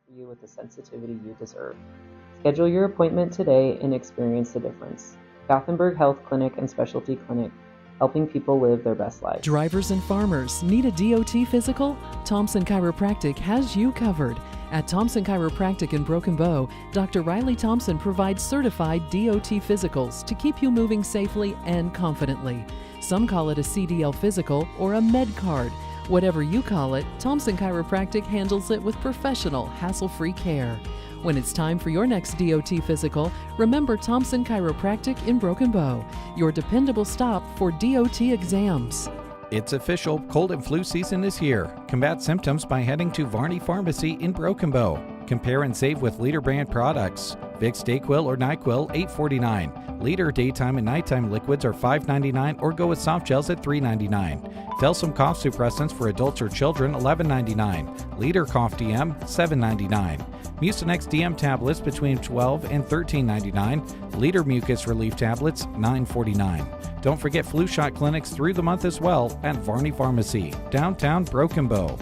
For you with the sensitivity you deserve. Schedule your appointment today and experience the difference. Gothenburg Health Clinic and Specialty Clinic, helping people live their best lives. Drivers and farmers need a DOT physical? Thompson Chiropractic has you covered. At Thompson Chiropractic in Broken Bow, Dr. Riley Thompson provides certified DOT physicals to keep you moving safely and confidently. Some call it a CDL physical or a med card. Whatever you call it, Thompson Chiropractic handles it with professional, hassle-free care. When it's time for your next DOT physical, remember Thompson Chiropractic in Broken Bow, your dependable stop for DOT exams. It's official, cold and flu season is here. Combat symptoms by heading to Varney Pharmacy in Broken Bow. Compare and save with Leader brand products. Vicks Dayquil or NyQuil, $8.49. Leader daytime and nighttime liquids are $5.99 or go with soft gels at $3.99. Felsam cough suppressants for adults or children, $11.99. Leader cough DM, $7.99. Mucinex DM tablets between $12 and $13.99. Leader mucus relief tablets, $9.49. Don't forget flu shot clinics through the month as well at Varney Pharmacy, downtown Broken Bow.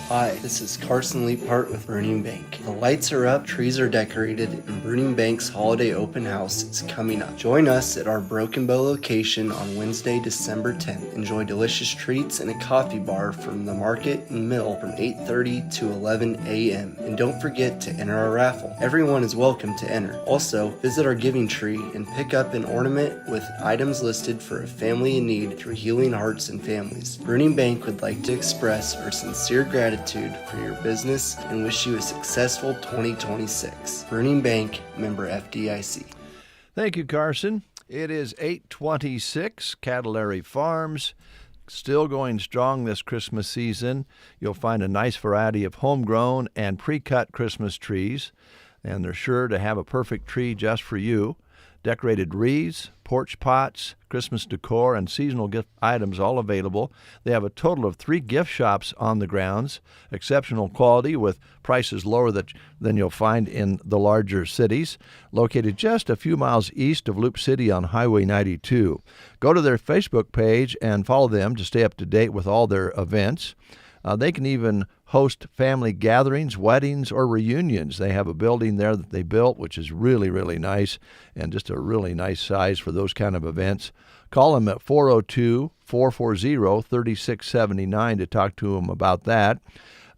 Hi, this is Carson Leaphart with Burning Bank. The lights are up, trees are decorated, and Burning Bank's holiday open house is coming up. Join us at our Broken Bow location on Wednesday, December 10th. Enjoy delicious treats and a coffee bar from the market and mill from 8:30 to 11 a.m. And don't forget to enter our raffle. Everyone is welcome to enter. Also, visit our giving tree and pick up an ornament with items listed for a family in need through Healing Hearts and Families. Burning Bank would like to express our sincere gratitude for your business and wish you a successful 2026. Burning Bank, member FDIC. Thank you, Carson. It is 8:26, Cattlary Farms. Still going strong this Christmas season. You'll find a nice variety of homegrown and pre-cut Christmas trees, and they're sure to have a perfect tree just for you. Decorated wreaths, porch pots, Christmas decor, and seasonal gift items all available. They have a total of 3 gift shops on the grounds. Exceptional quality with prices lower than you'll find in the larger cities. Located just a few miles east of Loop City on Highway 92. Go to their Facebook page and follow them to stay up to date with all their events. They can even host family gatherings, weddings, or reunions. They have a building there that they built, which is really, really nice, and just a really nice size for those kind of events. Call them at 402-440-3679 to talk to them about that.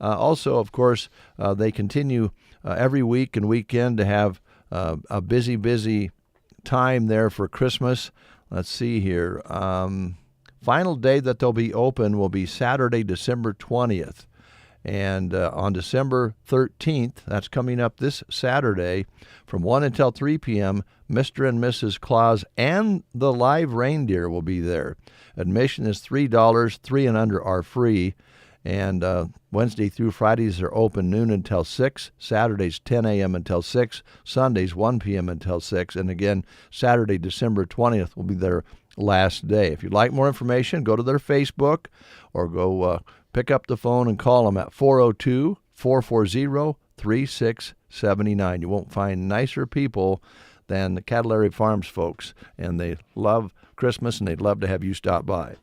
Also, of course, they continue every week and weekend to have a busy time there for Christmas. Let's see here. Final day that they'll be open will be Saturday, December 20th. And on December 13th, that's coming up this Saturday, from 1 until 3 p.m., Mr. and Mrs. Claus and the live reindeer will be there. Admission is $3. 3 and under are free. And Wednesday through Fridays are open noon until 6, Saturdays 10 a.m. until 6, Sundays 1 p.m. until 6. And again, Saturday, December 20th will be their last day. If you'd like more information, go to their Facebook or go pick up the phone and call them at 402-440-3679. You won't find nicer people than the Cattlary Farms folks, and they love Christmas, and they'd love to have you stop by.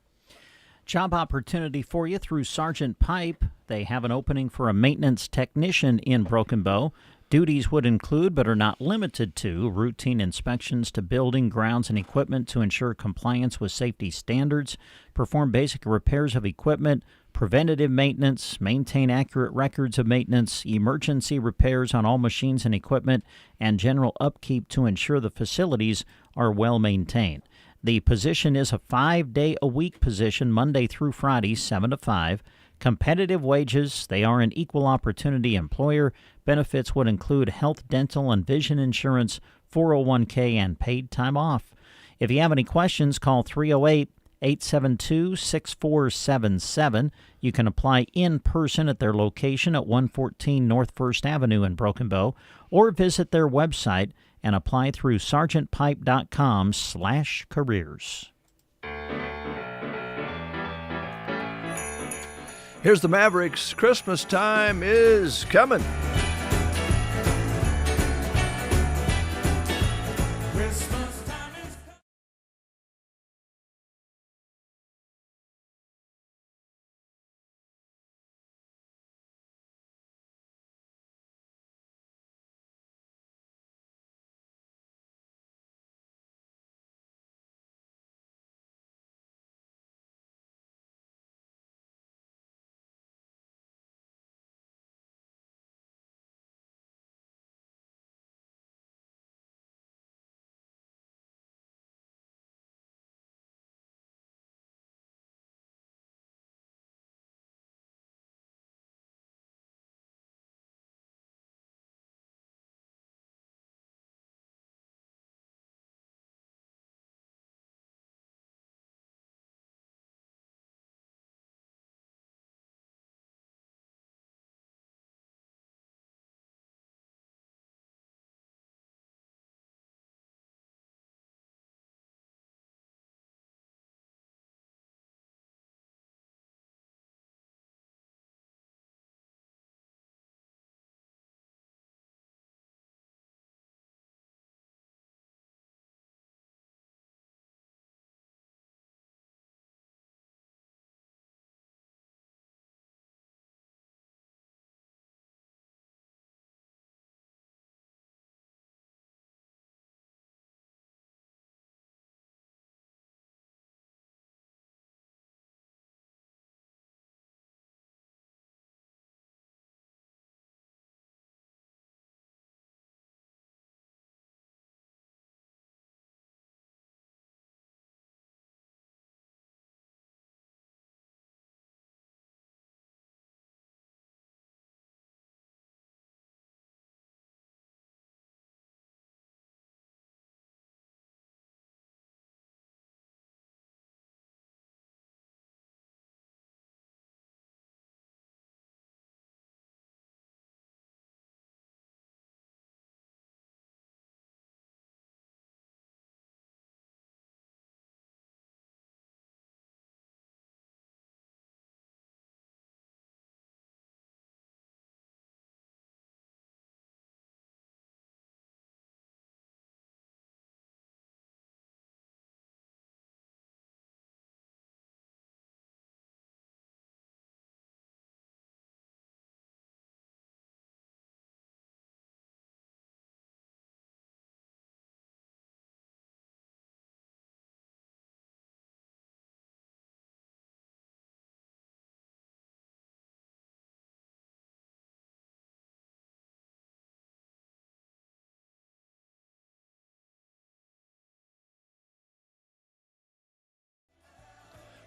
Job opportunity for you through Sergeant Pipe. They have an opening for a maintenance technician in Broken Bow. Duties would include, but are not limited to, routine inspections to building, grounds, and equipment to ensure compliance with safety standards, perform basic repairs of equipment, preventative maintenance, maintain accurate records of maintenance, emergency repairs on all machines and equipment, and general upkeep to ensure the facilities are well maintained. The position is a 5-day-a-week position, Monday through Friday, 7 to 5. Competitive wages. They are an equal opportunity employer. Benefits would include health, dental, and vision insurance, 401k, and paid time off. If you have any questions, call 308-872-6477. You can apply in person at their location at 114 North 1st Avenue in Broken Bow, or visit their website and apply through sergeantpipe.com/careers. Here's the Mavericks. Christmas time is coming.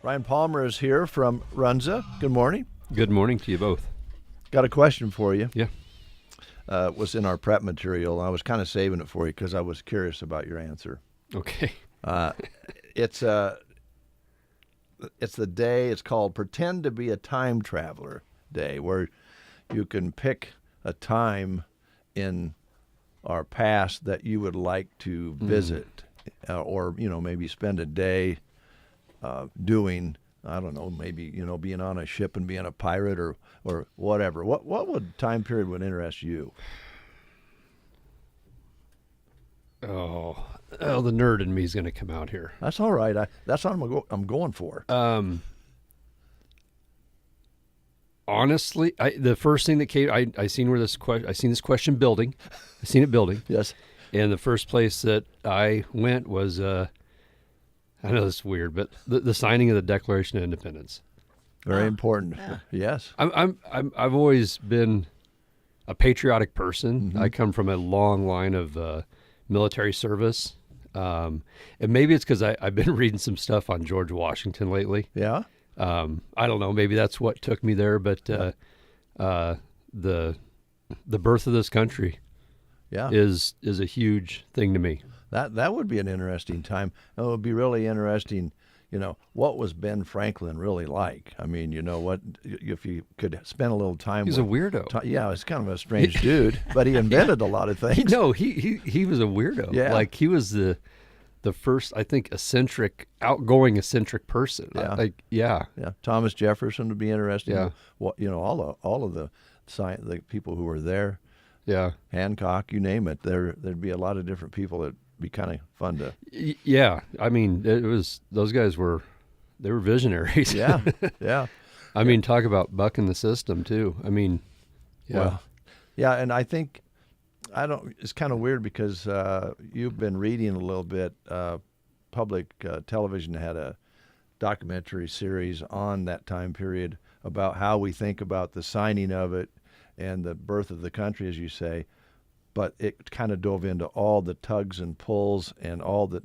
Ryan Palmer is here from Runza. Good morning. Good morning to you both. Got a question for you. Yeah. It was in our prep material. I was kind of saving it for you because I was curious about your answer. Okay. It's the day, it's called Pretend to be a Time Traveler Day, where you can pick a time in our past that you would like to visit or, maybe spend a day doing, I don't know, maybe, being on a ship and being a pirate or whatever. What would time period would interest you? Oh, the nerd in me is going to come out here. That's all right. That's what I'm going for. Honestly, the first thing that came, I seen this question building. I seen it building. Yes. And the first place that I went was, I know this is weird, but the signing of the Declaration of Independence. Very important. Yeah. Yes. I've always been a patriotic person. I come from a long line of military service. And maybe it's because I've been reading some stuff on George Washington lately. Yeah. I don't know. Maybe that's what took me there. But the birth of this country is a huge thing to me. That would be an interesting time. It would be really interesting, what was Ben Franklin really like? I mean, what if you could spend a little time He's a weirdo. Yeah, he's kind of a strange dude, but he invented a lot of things. No, he was a weirdo. Yeah. Like he was the first, I think, outgoing eccentric person. Yeah. Thomas Jefferson would be interesting. Yeah. All of the people who were there. Yeah. Hancock, you name it. There'd be a lot of different people that'd be kind of fun to. Yeah. I mean, those guys were visionaries. Yeah. Yeah. I mean, talk about bucking the system too. I mean, yeah. Well, yeah, and I think it's kind of weird because you've been reading a little bit. Public television had a documentary series on that time period about how we think about the signing of it and the birth of the country, as you say. But it kind of dove into all the tugs and pulls and all the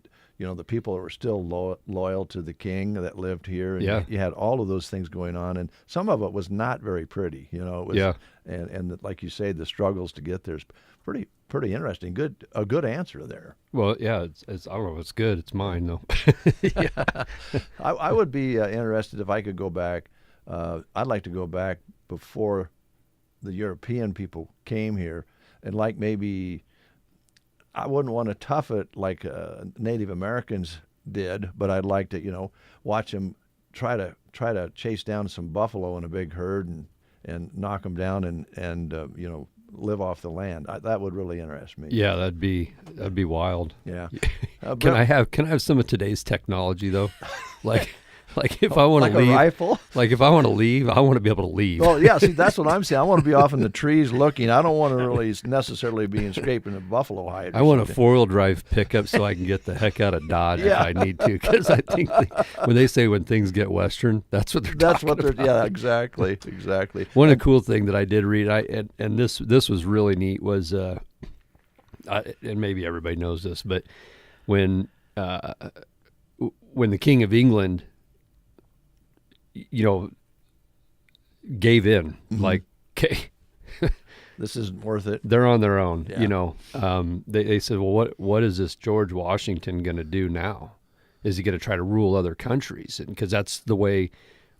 people that were still loyal to the king that lived here. And you had all of those things going on, and some of it was not very pretty. It was, and like you say, the struggles to get there is pretty interesting. A good answer there. Well, yeah, it's I don't know if it's good. It's mine though. Yeah, I would be interested if I could go back. I'd like to go back before the European people came here, and like maybe I wouldn't want to tough it like Native Americans did, but I'd like to watch them try to chase down some buffalo in a big herd and knock them down and live off the land. That would really interest me. Yeah, that'd be wild. Yeah. Can I have some of today's technology though? Like if I want to leave, a rifle? Like if I want to leave, I want to be able to leave. Well, yeah. See, that's what I'm saying. I want to be off in the trees looking. I don't want to really necessarily be scraping a buffalo hide. I want a 4-wheel drive pickup so I can get the heck out of Dodge if I need to. Because I think when they say when things get Western, that's what they're talking about. Yeah, exactly. One of the cool thing that I did read, and this was really neat was, and maybe everybody knows this, but when the King of England gave in, like, okay, this isn't worth it. They're on their own. Yeah. They said, well, what is this George Washington going to do now? Is he going to try to rule other countries? Because that's the way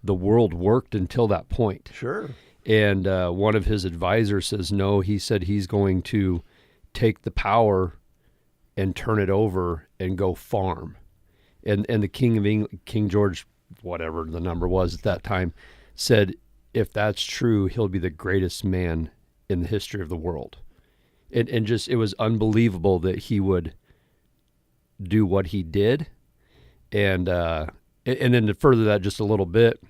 the world worked until that point. Sure. And one of his advisors says, no, he said he's going to take the power and turn it over and go farm. And the King of England, King George, whatever the number was at that time, said, if that's true, he'll be the greatest man in the history of the world. And just, it was unbelievable that he would do what he did. And then to further that just a little bit,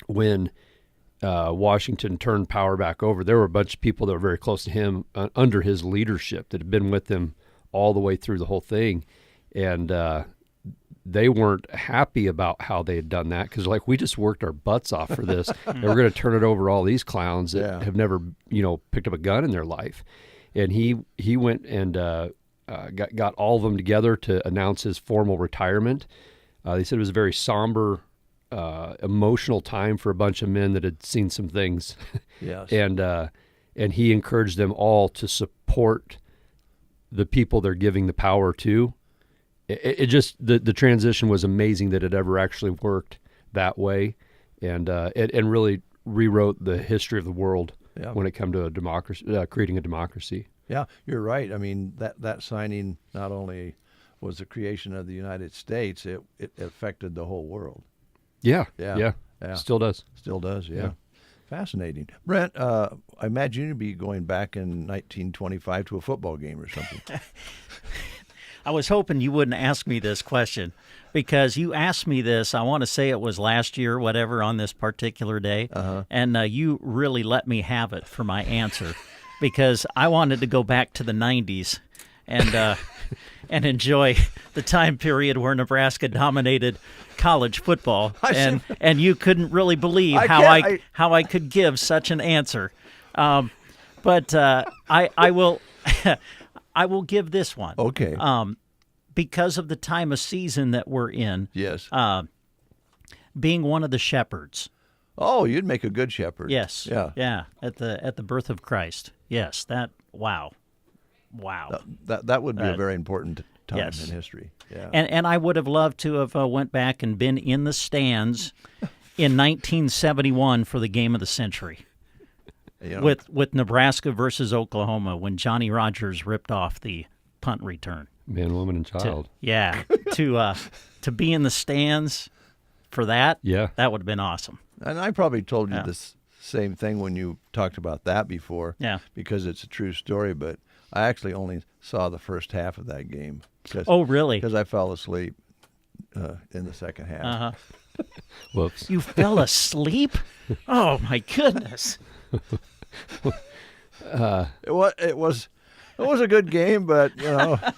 when Washington turned power back over, there were a bunch of people that were very close to him under his leadership that had been with him all the way through the whole thing. And they weren't happy about how they had done that because, like, we just worked our butts off for this, and we're going to turn it over to all these clowns that have never, picked up a gun in their life. And he went and got all of them together to announce his formal retirement. They said it was a very somber emotional time for a bunch of men that had seen some things. Yes. And he encouraged them all to support the people they're giving the power to. It just, the transition was amazing that it ever actually worked that way, and really rewrote the history of the world when it came to a democracy, creating a democracy. Yeah, you're right. I mean, that signing not only was the creation of the United States, it affected the whole world. Yeah. Still does. Still does, yeah. Fascinating. Brent, I imagine you'd be going back in 1925 to a football game or something. I was hoping you wouldn't ask me this question, because you asked me this, I want to say it was last year, whatever, on this particular day, and you really let me have it for my answer, because I wanted to go back to the 90s and enjoy the time period where Nebraska dominated college football, and you couldn't really believe how I could give such an answer, but I will I will give this one. Okay. Because of the time of season that we're in. Yes. Being one of the shepherds. Oh, you'd make a good shepherd. Yes. Yeah. Yeah. At the birth of Christ. Yes. Wow. That would be a very important time yes. in history. Yeah. And I would have loved to have went back and been in the stands in 1971 for the game of the century. With Nebraska versus Oklahoma, when Johnny Rogers ripped off the punt return. Man, woman, and child. To be in the stands for that, that would have been awesome. And I probably told you this same thing when you talked about that before. Yeah. Because it's a true story, but I actually only saw the first half of that game. Oh, really? Because I fell asleep in the second half. Whoops. You fell asleep? Oh, my goodness. It was a good game, but have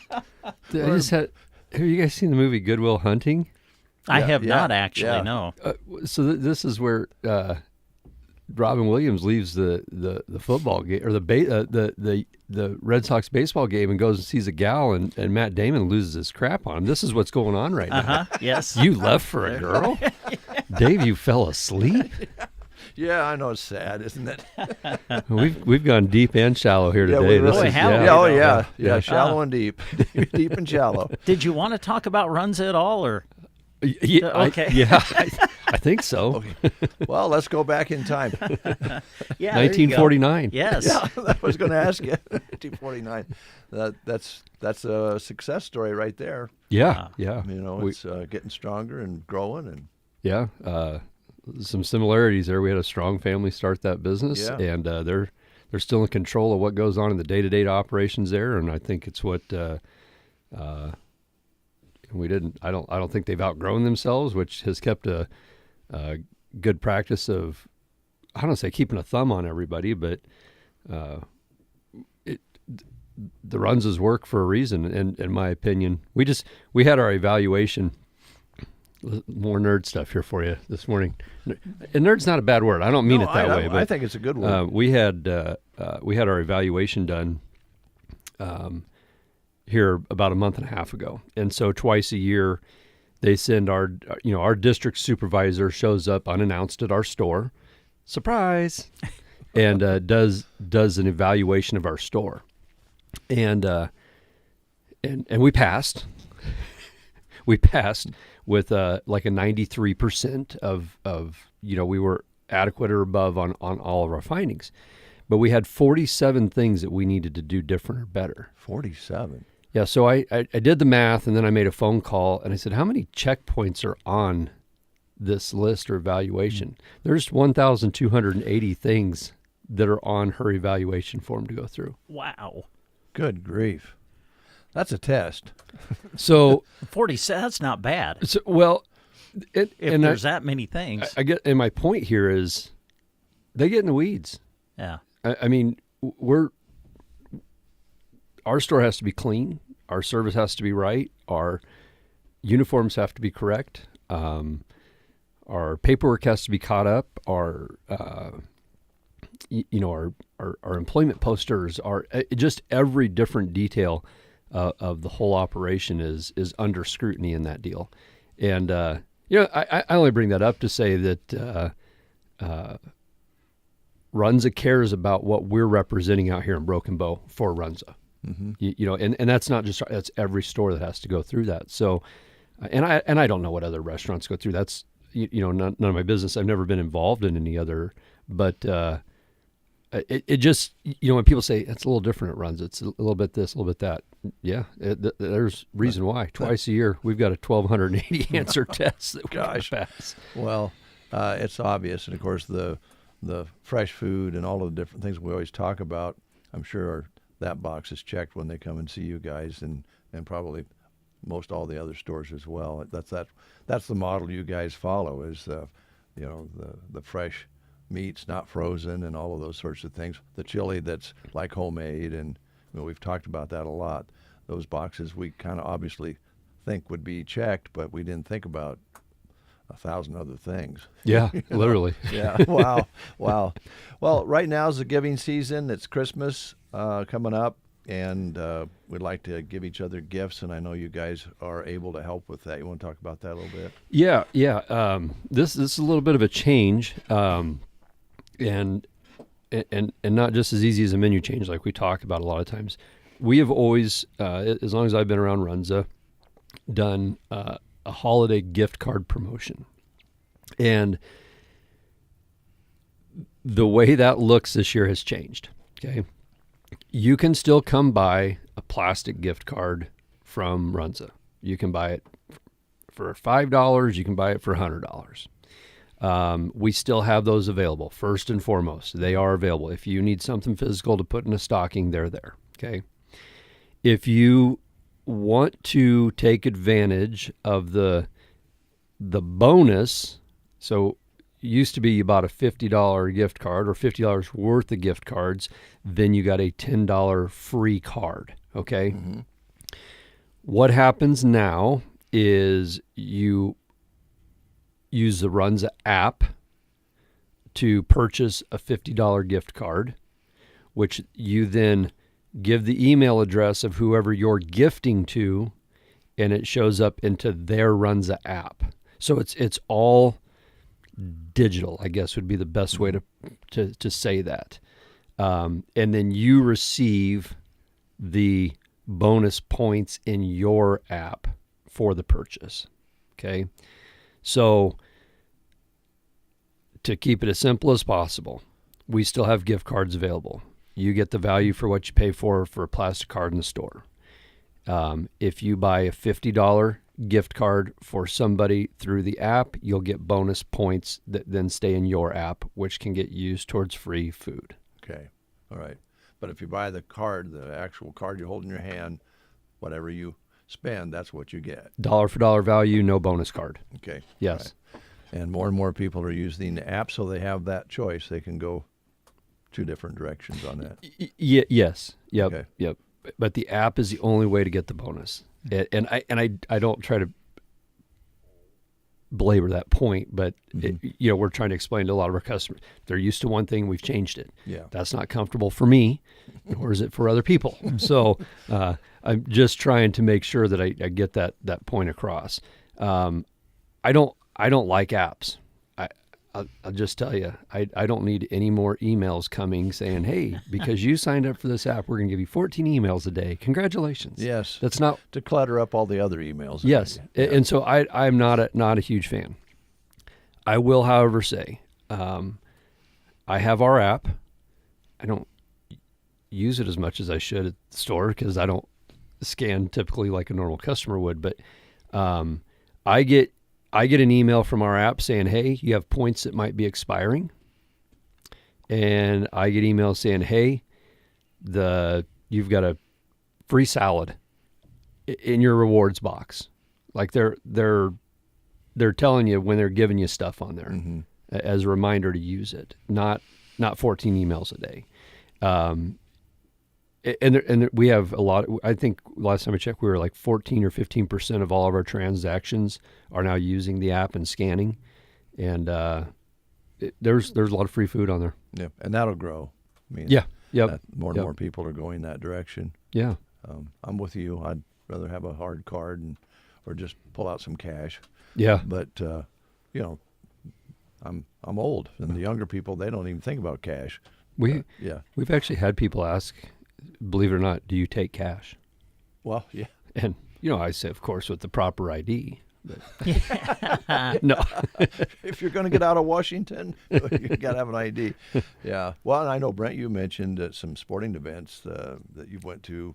you guys seen the movie Good Will Hunting? I have not actually. No. So this is where Robin Williams leaves the football game or the Red Sox baseball game and goes and sees a gal, and Matt Damon loses his crap on him. This is what's going on right now. Yes. You left for a girl, Dave. You fell asleep. Yeah, I know, it's sad, isn't it? We've gone deep and shallow here today. We really have. Yeah, shallow and deep, deep and shallow. Did you want to talk about runs at all, or? Yeah, okay. I think so. Okay. Well, let's go back in time. 1949. Yes. Yeah, I was going to ask you. 1949. That's a success story right there. Yeah. It's getting stronger and growing, and some similarities there. We had a strong family start that business, and they're still in control of what goes on in the day-to-day operations there. And I think it's what we didn't. I don't think they've outgrown themselves, which has kept a good practice of, I don't say keeping a thumb on everybody, but the runs is work for a reason. And in my opinion, we had our evaluation. More nerd stuff here for you this morning. And nerd's not a bad word. I don't mean it that way. But I think it's a good word. We had our evaluation done here about a month and a half ago, and so twice a year they send our district supervisor shows up unannounced at our store, surprise, and does an evaluation of our store, and we passed. We passed with like a 93% of we were adequate or above on all of our findings. But we had 47 things that we needed to do different or better. 47? Yeah, so I did the math, and then I made a phone call, and I said, how many checkpoints are on this list or evaluation? There's 1,280 things that are on her evaluation form to go through. Wow. Good grief. That's a test. So 47, that's not bad. So, well, if there's that many things. I get, and my point here is they get in the weeds. Yeah. I mean, our store has to be clean. Our service has to be right. Our uniforms have to be correct. Our paperwork has to be caught up. Our employment posters are just every different detail of the whole operation is under scrutiny in that deal. And I only bring that up to say that Runza cares about what we're representing out here in Broken Bow for Runza. Mm-hmm. And that's not just, that's every store that has to go through that. So, and I don't know what other restaurants go through. That's, none of my business. I've never been involved in any other, but it just, when people say it's a little different at Runza, it's a little bit this, a little bit that. Yeah, there's reason why. Twice a year, we've got a 1,280 answer test that we pass. Well, it's obvious, and of course the fresh food and all of the different things we always talk about, I'm sure that box is checked when they come and see you guys, and probably most all the other stores as well. That's the model you guys follow, is the fresh meats, not frozen, and all of those sorts of things. The chili that's like homemade, and we've talked about that a lot. Those boxes we kind of obviously think would be checked, but we didn't think about 1,000 other things. Yeah, literally. Yeah, wow. Well, right now is the giving season. It's Christmas coming up, and we'd like to give each other gifts, and I know you guys are able to help with that. You want to talk about that a little bit? Yeah. This is a little bit of a change, and not just as easy as a menu change like we talk about a lot of times. We have always, as long as I've been around Runza, done a holiday gift card promotion. And the way that looks this year has changed, okay? You can still come buy a plastic gift card from Runza. You can buy it for $5. You can buy it for $100. We still have those available. First and foremost, they are available. If you need something physical to put in a stocking, they're there, okay? If you want to take advantage of the bonus, so it used to be you bought a $50 gift card or $50 worth of gift cards, then you got a $10 free card, okay? Mm-hmm. What happens now is you use the Runza app to purchase a $50 gift card, which you then give the email address of whoever you're gifting to, and it shows up into their Runza app. So it's all digital, I guess would be the best way to say that. And then you receive the bonus points in your app for the purchase. Okay. So to keep it as simple as possible, we still have gift cards available. You get the value for what you pay for a plastic card in the store. If you buy a $50 gift card for somebody through the app, you'll get bonus points that then stay in your app, which can get used towards free food. Okay. All right. But if you buy the card, the actual card you hold in your hand, whatever you spend, that's what you get. Dollar for dollar value, no bonus card. Okay. Yes. Right. And more people are using the app, so they have that choice. They can go two different directions on that. Yes. Yep. Okay. Yep. But the app is the only way to get the bonus. And I don't try to belabor that point, but we're trying to explain to a lot of our customers. They're used to one thing, we've changed it. Yeah. That's not comfortable for me, nor is it for other people. So I'm just trying to make sure that I get that point across. I don't like apps. I'll just tell you, I don't need any more emails coming saying, hey, because you signed up for this app, we're going to give you 14 emails a day. Congratulations. Yes. That's not to clutter up all the other emails. Yes. Yeah. And so I'm not a huge fan. I will, however, say I have our app. I don't use it as much as I should at the store because I don't scan typically like a normal customer would. But I get an email from our app saying, hey, you have points that might be expiring. And I get emails saying, hey, you've got a free salad in your rewards box. Like they're telling you when they're giving you stuff on there as a reminder to use it, not 14 emails a day. And we have a lot. I think last time I checked, we were like 14 or 15% of all of our transactions are now using the app and scanning, and there's a lot of free food on there. Yeah, and that'll grow. I mean, more and more people are going that direction. Yeah, I'm with you. I'd rather have a hard card or just pull out some cash. Yeah. But you know, I'm old, and the younger people, they don't even think about cash. We've actually had people ask, believe it or not, do you take cash? Well, yeah. And I say, of course, with the proper ID. But no. If you're going to get out of Washington, you got to have an ID. Yeah. Well, and I know, Brent, you mentioned some sporting events that you went to,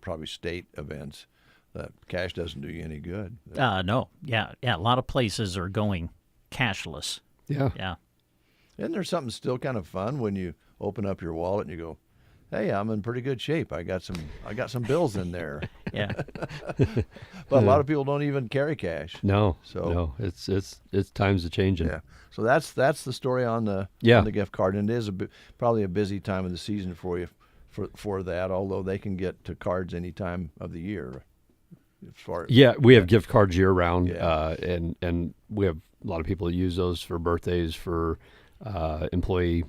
probably state events. That cash doesn't do you any good. No. Yeah. A lot of places are going cashless. Yeah. Isn't there something still kind of fun when you open up your wallet and you go, "Hey, I'm in pretty good shape. I got some bills in there." Yeah. But a lot of people don't even carry cash. No. It's times are changing. Yeah. So that's the story on the gift card, and it is probably a busy time of the season for you for that. Although they can get to cards any time of the year. We have gift cards year round, and we have a lot of people that use those for birthdays, for employee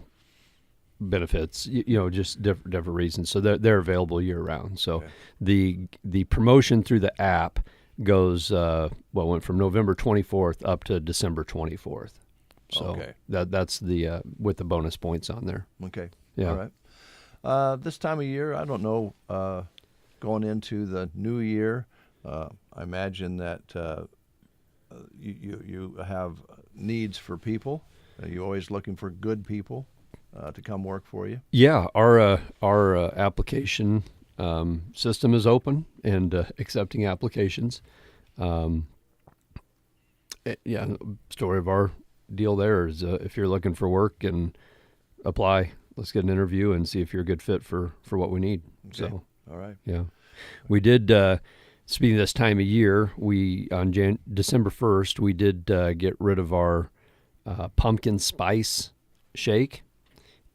benefits, just different reasons. So they're available year round. So the promotion through the app goes went from November 24th up to December 24th. So that's the with the bonus points on there. Okay. Yeah. All right. This time of year, I don't know, going into the new year, I imagine that you have needs for people. Are you always looking for good people to come work for you? Yeah, our application system is open and accepting applications. Story of our deal there is if you're looking for work and apply, let's get an interview and see if you're a good fit for what we need. Okay. So, all right. Yeah, we did. Speaking of this time of year, we on December 1st we did get rid of our pumpkin spice shake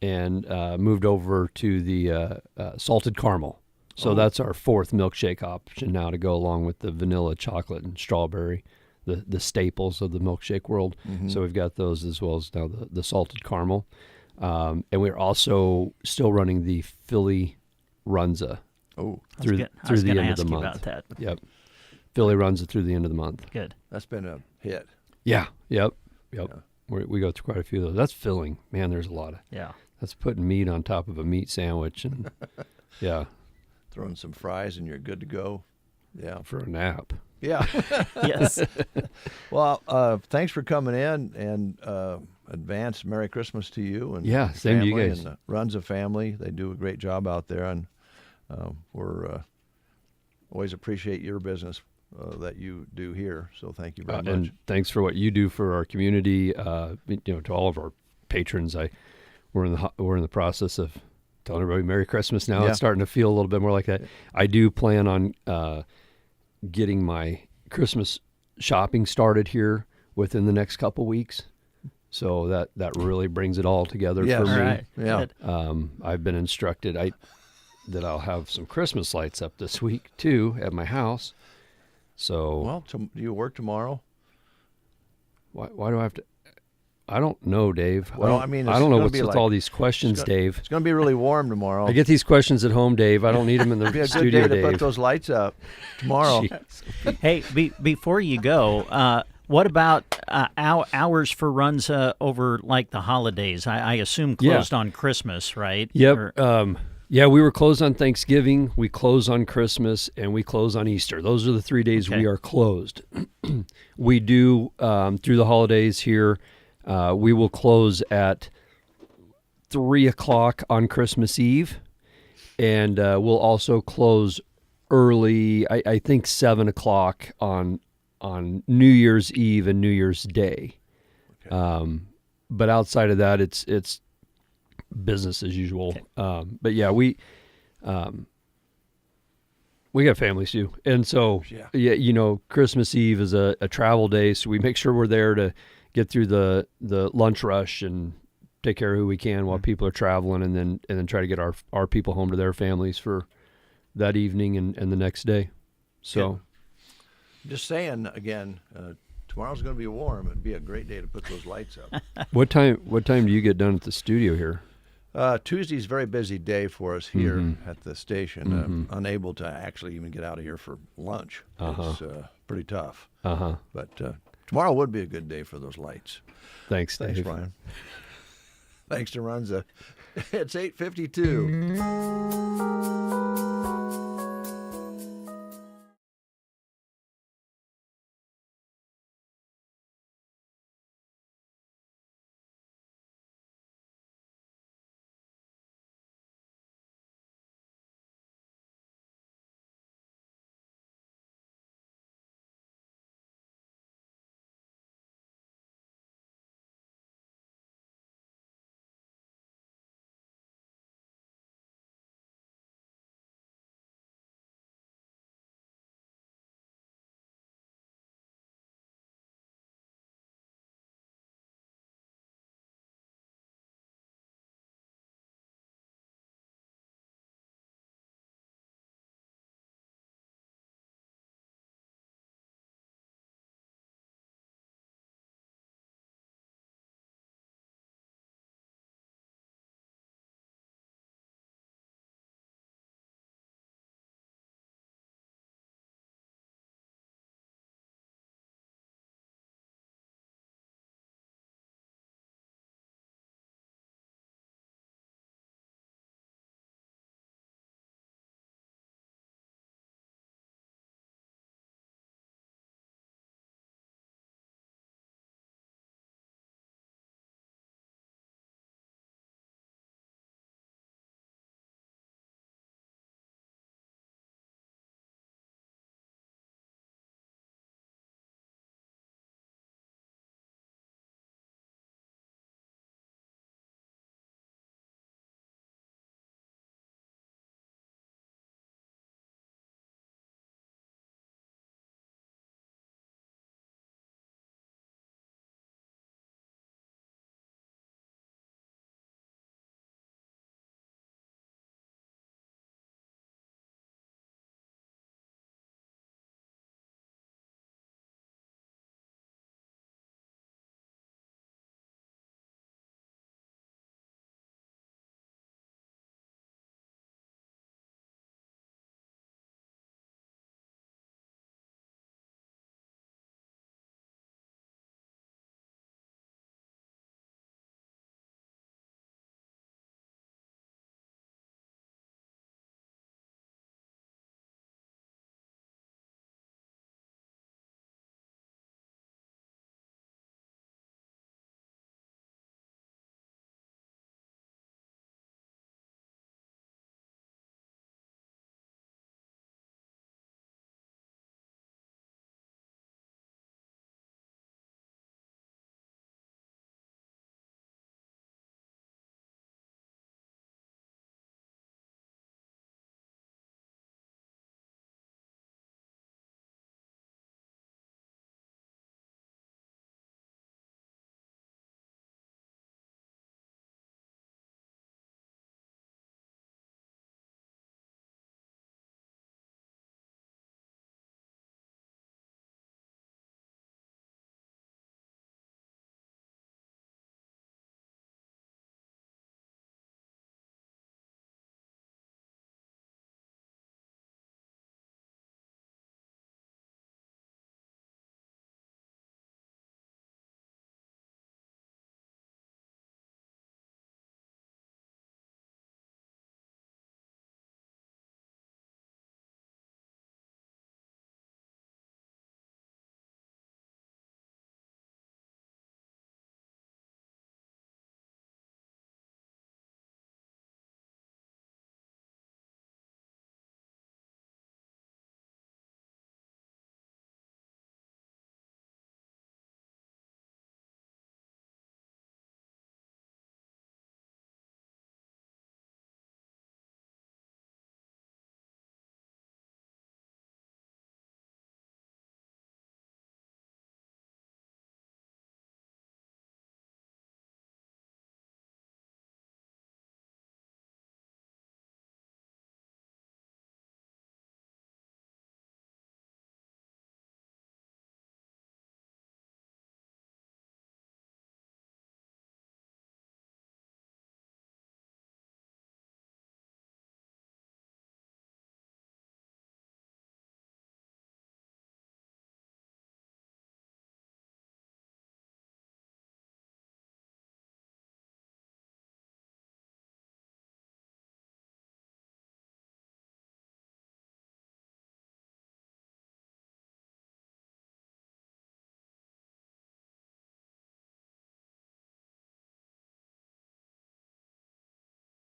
and moved over to the salted caramel. So that's our fourth milkshake option now to go along with the vanilla, chocolate, and strawberry, the staples of the milkshake world. Mm-hmm. So we've got those as well as now the salted caramel. And we're also still running the Philly Runza. Through the end of the month. About that. Yep. Philly runs it through the end of the month. Good. That's been a hit. Yeah. Yep. We go through quite a few of those. That's filling. Man, there's a lot of. Yeah. That's putting meat on top of a meat sandwich and throwing some fries and you're good to go. Yeah. For a nap. Yeah. Yes. Well, thanks for coming in, and advance Merry Christmas to you and same to you guys. And Runza family. They do a great job out there, and we're always appreciate your business that you do here. So thank you very much. And thanks for what you do for our community. To all of our patrons, we're in the process of telling everybody Merry Christmas now. Yeah. It's starting to feel a little bit more like that. I do plan on getting my Christmas shopping started here within the next couple weeks. So that really brings it all together for me. Right. Yeah. I've been instructed that I'll have some Christmas lights up this week too at my house. So well, do you work tomorrow? Why do I have to? I don't know, Dave. Well, I don't know what's with all these questions, Dave. It's going to be really warm tomorrow. I get these questions at home, Dave. I don't need them in the be a studio, good day to Dave. put those lights up tomorrow. Hey, before you go, what about hours for Runza over like the holidays? I assume closed on Christmas, right? Yep. We were closed on Thanksgiving, we close on Christmas, and we close on Easter. Those are the 3 days we are closed. We do, through the holidays here, we will close at 3 o'clock on Christmas Eve, and we'll also close early, I think 7 o'clock on New Year's Eve and New Year's Day. Okay. But outside of that, it's business as usual. Okay. But yeah, we got families too, and so Christmas Eve is a travel day, so we make sure we're there to get through the lunch rush and take care of who we can while people are traveling, and then try to get our people home to their families for that evening and the next day. So, just saying again. Tomorrow's going to be warm. It'd be a great day to put those lights up. What time do you get done at the studio here? Tuesday's a very busy day for us here at the station. Unable to actually even get out of here for lunch. It's pretty tough. But Tomorrow would be a good day for those lights. Thanks, Dave. Thanks, Brian. Thanks to Runza. It's 8:52.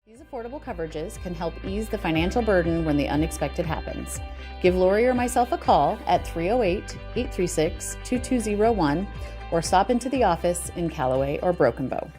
These affordable coverages can help ease the financial burden when the unexpected happens. Give Lori or myself a call at 308-836-2201 or stop into the office in Callaway or Broken Bow.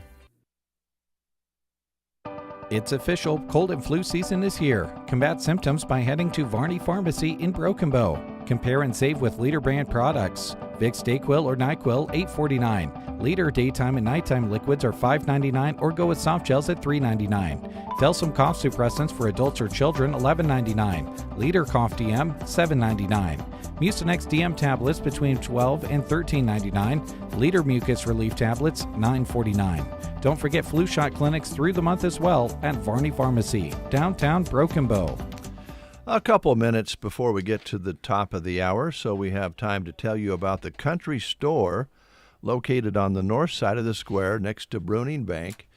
It's official, cold and flu season is here. Combat symptoms by heading to Varney Pharmacy in Broken Bow. Compare and save with Leader brand products. Vicks DayQuil or NyQuil, $8.49. Leader daytime and nighttime liquids are $5.99 or go with soft gels at $3.99. Felsam cough suppressants for adults or children, $11.99. Leader cough DM, $7.99. Mucinex DM tablets between $12 and $13.99. Leader mucus relief tablets, $9.49. Don't forget flu shot clinics through the month as well at Varney Pharmacy, downtown Broken Bow. A couple of minutes before we get to the top of the hour, so we have time to tell you about the Country Store located on the north side of the square next to Bruning Bank,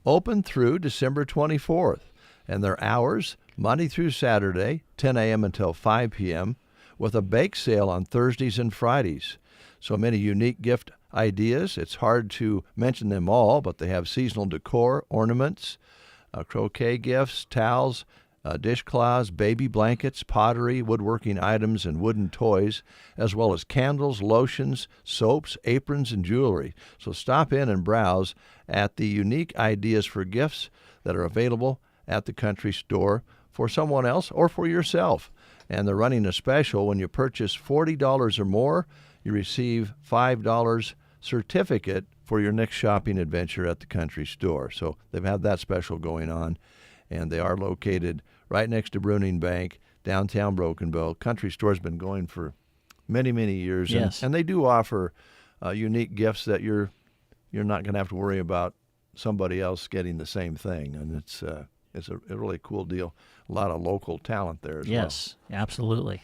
open through December 24th. And their hours, Monday through Saturday, 10 a.m. until 5 p.m., with a bake sale on Thursdays and Fridays. So many unique gift ideas. It's hard to mention them all, but they have seasonal decor, ornaments, croquet gifts, towels, dishcloths, baby blankets, pottery, woodworking items, and wooden toys, as well as candles, lotions, soaps, aprons, and jewelry. So stop in and browse at the unique ideas for gifts that are available at the Country Store for someone else or for yourself. And they're running a special. When you purchase $40 or more, you receive $5 certificate for your next shopping adventure at the Country Store. So they've had that special going on, and they are located right next to Bruning Bank, downtown Broken Bow. Country Store's been going for many, many years. Yes. And they do offer unique gifts that you're not going to have to worry about somebody else getting the same thing. And it's a really cool deal. A lot of local talent there as well. Yes, absolutely.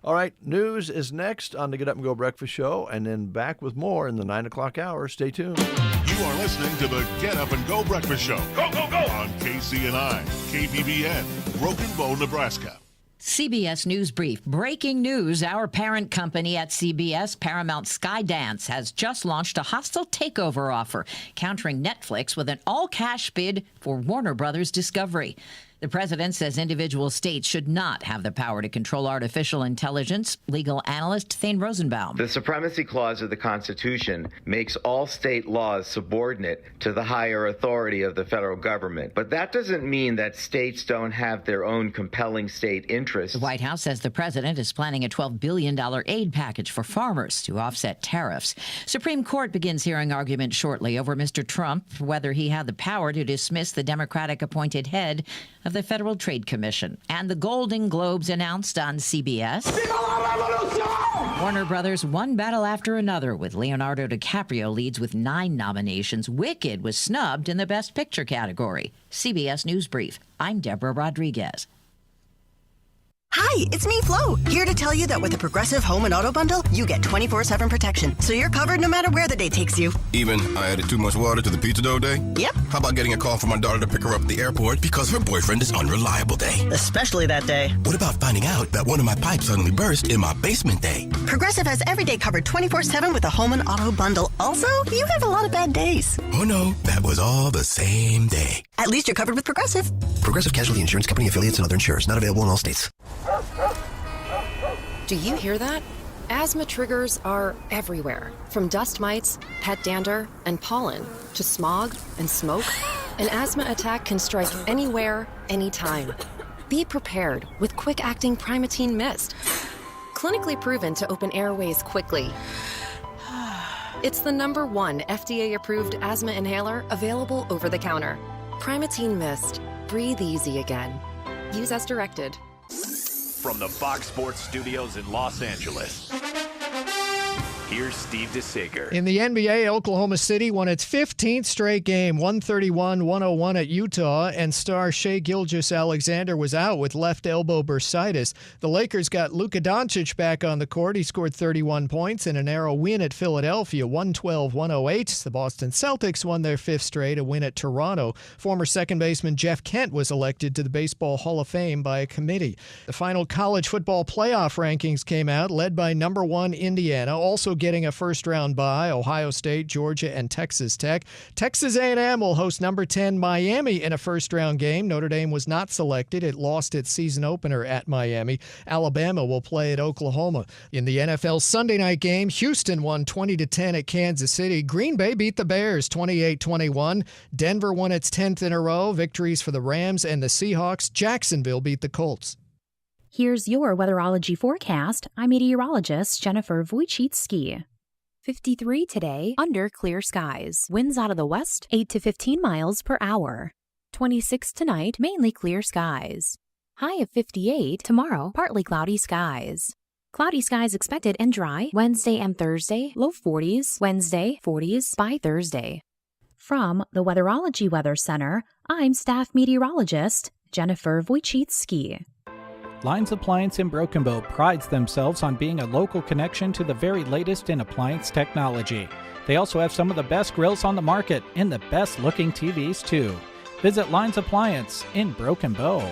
All right, news is next on the Get Up and Go Breakfast Show, and then back with more in the 9 o'clock hour. Stay tuned. You are listening to the Get Up and Go Breakfast Show. Go, go, go! On KCNI, KBBN, Broken Bow, Nebraska. CBS News Brief. Breaking news. Our parent company at CBS, Paramount Skydance, has just launched a hostile takeover offer, countering Netflix with an all-cash bid for Warner Brothers Discovery. The president says individual states should not have the power to control artificial intelligence. Legal analyst Thane Rosenbaum. The Supremacy Clause of the Constitution makes all state laws subordinate to the higher authority of the federal government. But that doesn't mean that states don't have their own compelling state interests. The White House says the president is planning a $12 billion aid package for farmers to offset tariffs. Supreme Court begins hearing argument shortly over Mr. Trump, whether he had the power to dismiss the Democratic-appointed head of the Federal Trade Commission. And the Golden Globes announced on CBS. Warner Brothers one battle after another, with Leonardo DiCaprio leads with 9 nominations. Wicked was snubbed in the Best Picture category. CBS News Brief. I'm Deborah Rodriguez. Hi, it's me, Flo, here to tell you that with the Progressive Home and Auto Bundle, you get 24/7 protection, so you're covered no matter where the day takes you. Even I added too much water to the pizza dough day? Yep. How about getting a call from my daughter to pick her up at the airport because her boyfriend is unreliable day? Especially that day. What about finding out that one of my pipes suddenly burst in my basement day? Progressive has every day covered 24/7 with the Home and Auto Bundle. Also, you have a lot of bad days. Oh no, that was all the same day. At least you're covered with Progressive. Progressive Casualty Insurance Company, affiliates, and other insurers. Not available in all states. Do you hear that? Asthma triggers are everywhere, from dust mites, pet dander, and pollen, to smog and smoke. An asthma attack can strike anywhere, anytime. Be prepared with quick-acting Primatene Mist. Clinically proven to open airways quickly. It's the #1 FDA-approved asthma inhaler available over the counter. Primatene Mist. Breathe easy again. Use as directed. From the Fox Sports Studios in Los Angeles, here's Steve DeSager. In the NBA, Oklahoma City won its 15th straight game, 131-101 at Utah, and star Shai Gilgeous-Alexander was out with left elbow bursitis. The Lakers got Luka Doncic back on the court. He scored 31 points in a narrow win at Philadelphia, 112-108. The Boston Celtics won their 5th straight, a win at Toronto. Former second baseman Jeff Kent was elected to the Baseball Hall of Fame by a committee. The final college football playoff rankings came out, led by #1 Indiana. Also getting a first-round bye, Ohio State, Georgia, and Texas Tech. Texas A&M will host number 10 Miami in a first-round game. Notre Dame was not selected. It lost its season opener at Miami. Alabama will play at Oklahoma. In the NFL Sunday night game, Houston won 20-10 at Kansas City. Green Bay beat the Bears 28-21. Denver won its 10th in a row. Victories for the Rams and the Seahawks. Jacksonville beat the Colts. Here's your weatherology forecast. I'm meteorologist Jennifer Wojcicki. 53 today, under clear skies. Winds out of the west, 8 to 15 miles per hour. 26 tonight, mainly clear skies. High of 58 tomorrow, partly cloudy skies. Cloudy skies expected and dry Wednesday and Thursday, low 40s, Wednesday, 40s by Thursday. From the Weatherology Weather Center, I'm staff meteorologist Jennifer Wojcicki. Lines Appliance in Broken Bow prides themselves on being a local connection to the very latest in appliance technology. They also have some of the best grills on the market and the best looking TVs too. Visit Lines Appliance in Broken Bow.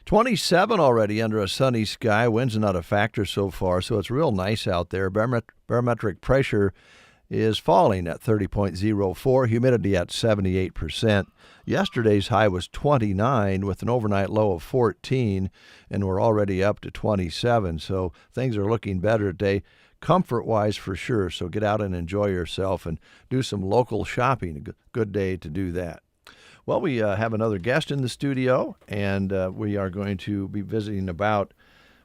27 already under a sunny sky. Wind's not a factor so far, so it's real nice out there. Barometric pressure is falling at 30.04, humidity at 78%. Yesterday's high was 29 with an overnight low of 14, and we're already up to 27, so things are looking better today, comfort-wise for sure. So get out and enjoy yourself and do some local shopping. A good day to do that. Well, we have another guest in the studio, and we are going to be visiting about,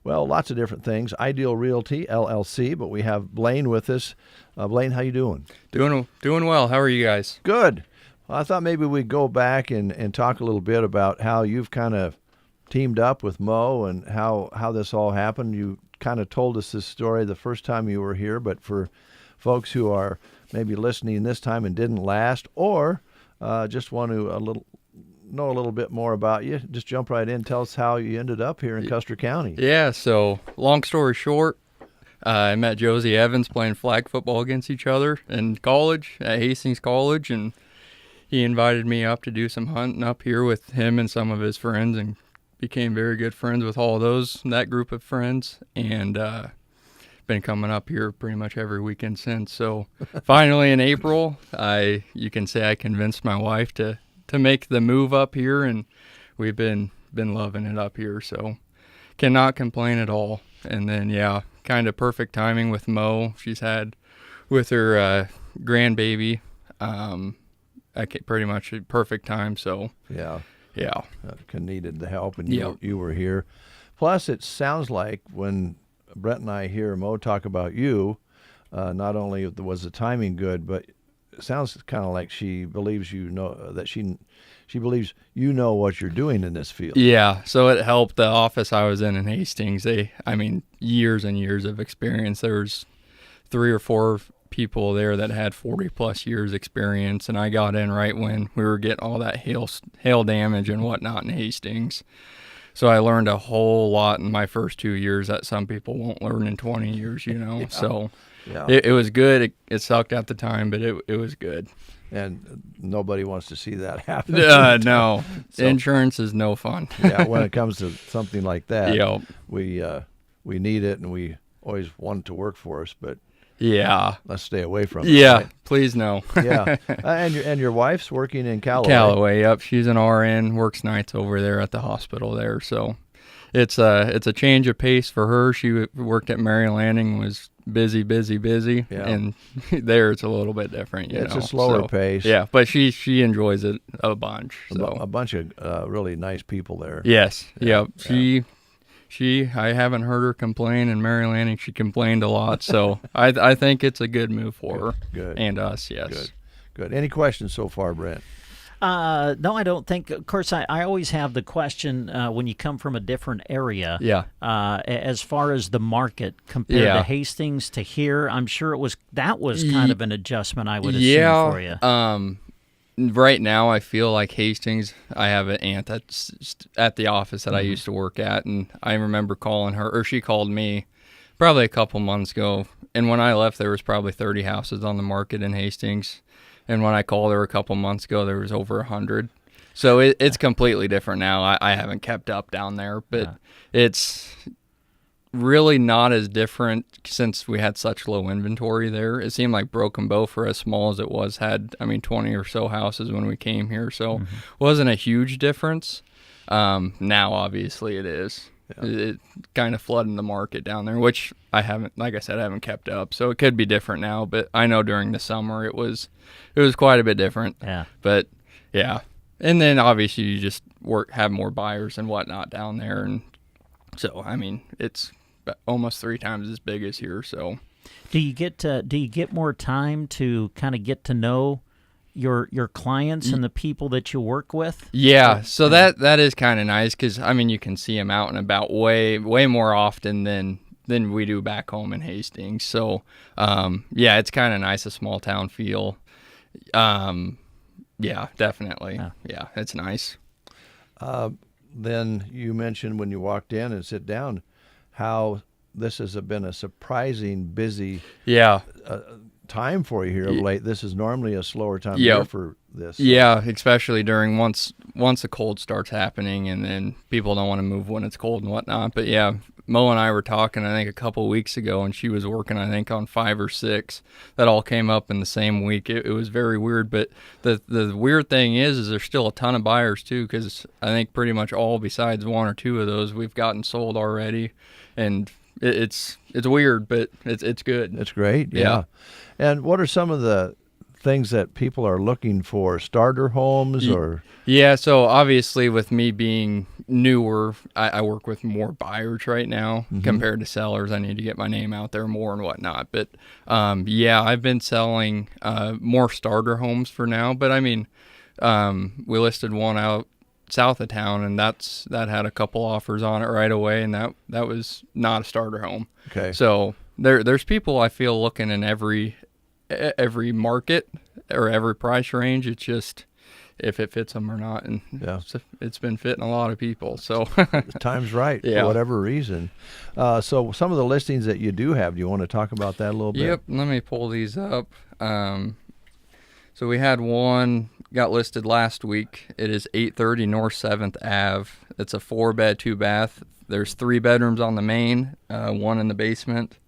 well, lots of different things. Ideal Realty, LLC, but we have Blaine with us. Blaine, how you doing? Doing well. How are you guys? Good. Well, I thought maybe we'd go back and talk a little bit about how you've kind of teamed up with Mo and how this all happened. You kind of told us this story the first time you were here, but for folks who are maybe listening this time and didn't last, or just want to know a little bit more about you, just jump right in. Tell us how you ended up here in Custer County. Yeah, so long story short, I met Josie Evans playing flag football against each other in college at Hastings College, and he invited me up to do some hunting up here with him and some of his friends, and became very good friends with all of that group of friends, and been coming up here pretty much every weekend since. So finally in April, you can say I convinced my wife to make the move up here, and we've been loving it up here, so cannot complain at all. And then kind of perfect timing with Mo. She's had with her grandbaby, pretty much a perfect time. So yeah, needed the help, and Yep. you were here. Plus, it sounds like when Brett and I hear Mo talk about you, not only was the timing good, but it sounds kind of like she believes that she believes you know what you're doing in this field. Yeah, so it helped the office I was in Hastings. Years and years of experience. There was 3 or 4 people there that had 40 plus years experience, and I got in right when we were getting all that hail damage and whatnot in Hastings. So I learned a whole lot in my first 2 years that some people won't learn in 20 years, Yeah. So Yeah. it was good. It sucked at the time, but it was good. And nobody wants to see that happen. No. So, insurance is no fun. Yeah, when it comes to something like that, Yep. we need it, and we always want it to work for us, but yeah, let's stay away from it. Yeah, right? please no. Yeah, and your wife's working in Callaway. Callaway, yep. She's an RN, works nights over there at the hospital there. So it's a change of pace for her. She worked at Mary Landing, was busy, Yeah. and there it's a little bit different. It's a slower pace. Yeah, but she enjoys it a bunch. So. A bunch of really nice people there. Yes, Yeah. yep. I haven't heard her complain. In Mary Landing, she complained a lot. So I think it's a good move for her. Good. And us, yes. Good. Any questions so far, Brent? No, I don't think. Of course, I always have the question when you come from a different area. Yeah. As far as the market compared to Hastings to here, I'm sure that was kind of an adjustment, I would assume, for you. Right now, I feel like Hastings, I have an aunt that's at the office that I used to work at, and I remember calling her, or she called me probably a couple months ago, and when I left, there was probably 30 houses on the market in Hastings, and when I called her a couple months ago, there was over 100. So it's completely different now. I haven't kept up down there, but it's really not as different since we had such low inventory there. It seemed like Broken Bow, for as small as it was, had 20 or so houses when we came here, so wasn't a huge difference. Now obviously it is. Yeah. It kind of flooding the market down there, which I haven't kept up, so it could be different now, but I know during the summer it was quite a bit different. Yeah. But yeah. And then obviously you just have more buyers and whatnot down there, and so it's almost 3 times as big as here. So do you get more time to kind of get to know your clients and the people that you work with? Yeah, so that is kind of nice, because you can see them out and about way more often than we do back home in Hastings. So yeah, it's kind of nice, a small town feel. Yeah, definitely. Yeah, it's nice. Then you mentioned when you walked in and sit down how this has been a surprising busy time for you here of late. This is normally a slower time of year for this. Yeah, especially during once the cold starts happening, and then people don't want to move when it's cold and whatnot. But yeah, Mo and I were talking, I think, a couple weeks ago, and she was working, I think, on 5 or 6 that all came up in the same week. It was very weird, but the weird thing is there's still a ton of buyers too, because I think pretty much all besides 1 or 2 of those we've gotten sold already, and it's weird, but it's good. It's great. Yeah. And what are some of the things that people are looking for? Starter homes or? Yeah, so obviously with me being newer, I work with more buyers right now compared to sellers. I need to get my name out there more and whatnot. But yeah, I've been selling more starter homes for now. But we listed one out south of town, and that had a couple offers on it right away, and that was not a starter home. Okay. So there's people, I feel, looking in every market or every price range. It's just if it fits them or not, and it's been fitting a lot of people. So the time's right for whatever reason. So some of the listings that you do have, do you want to talk about that a little bit? Yep. Let me pull these up. So we had one got listed last week. It is 830 North 7th Ave. It's a 4-bed, 2-bath. There's 3 bedrooms on the main, 1 in the basement,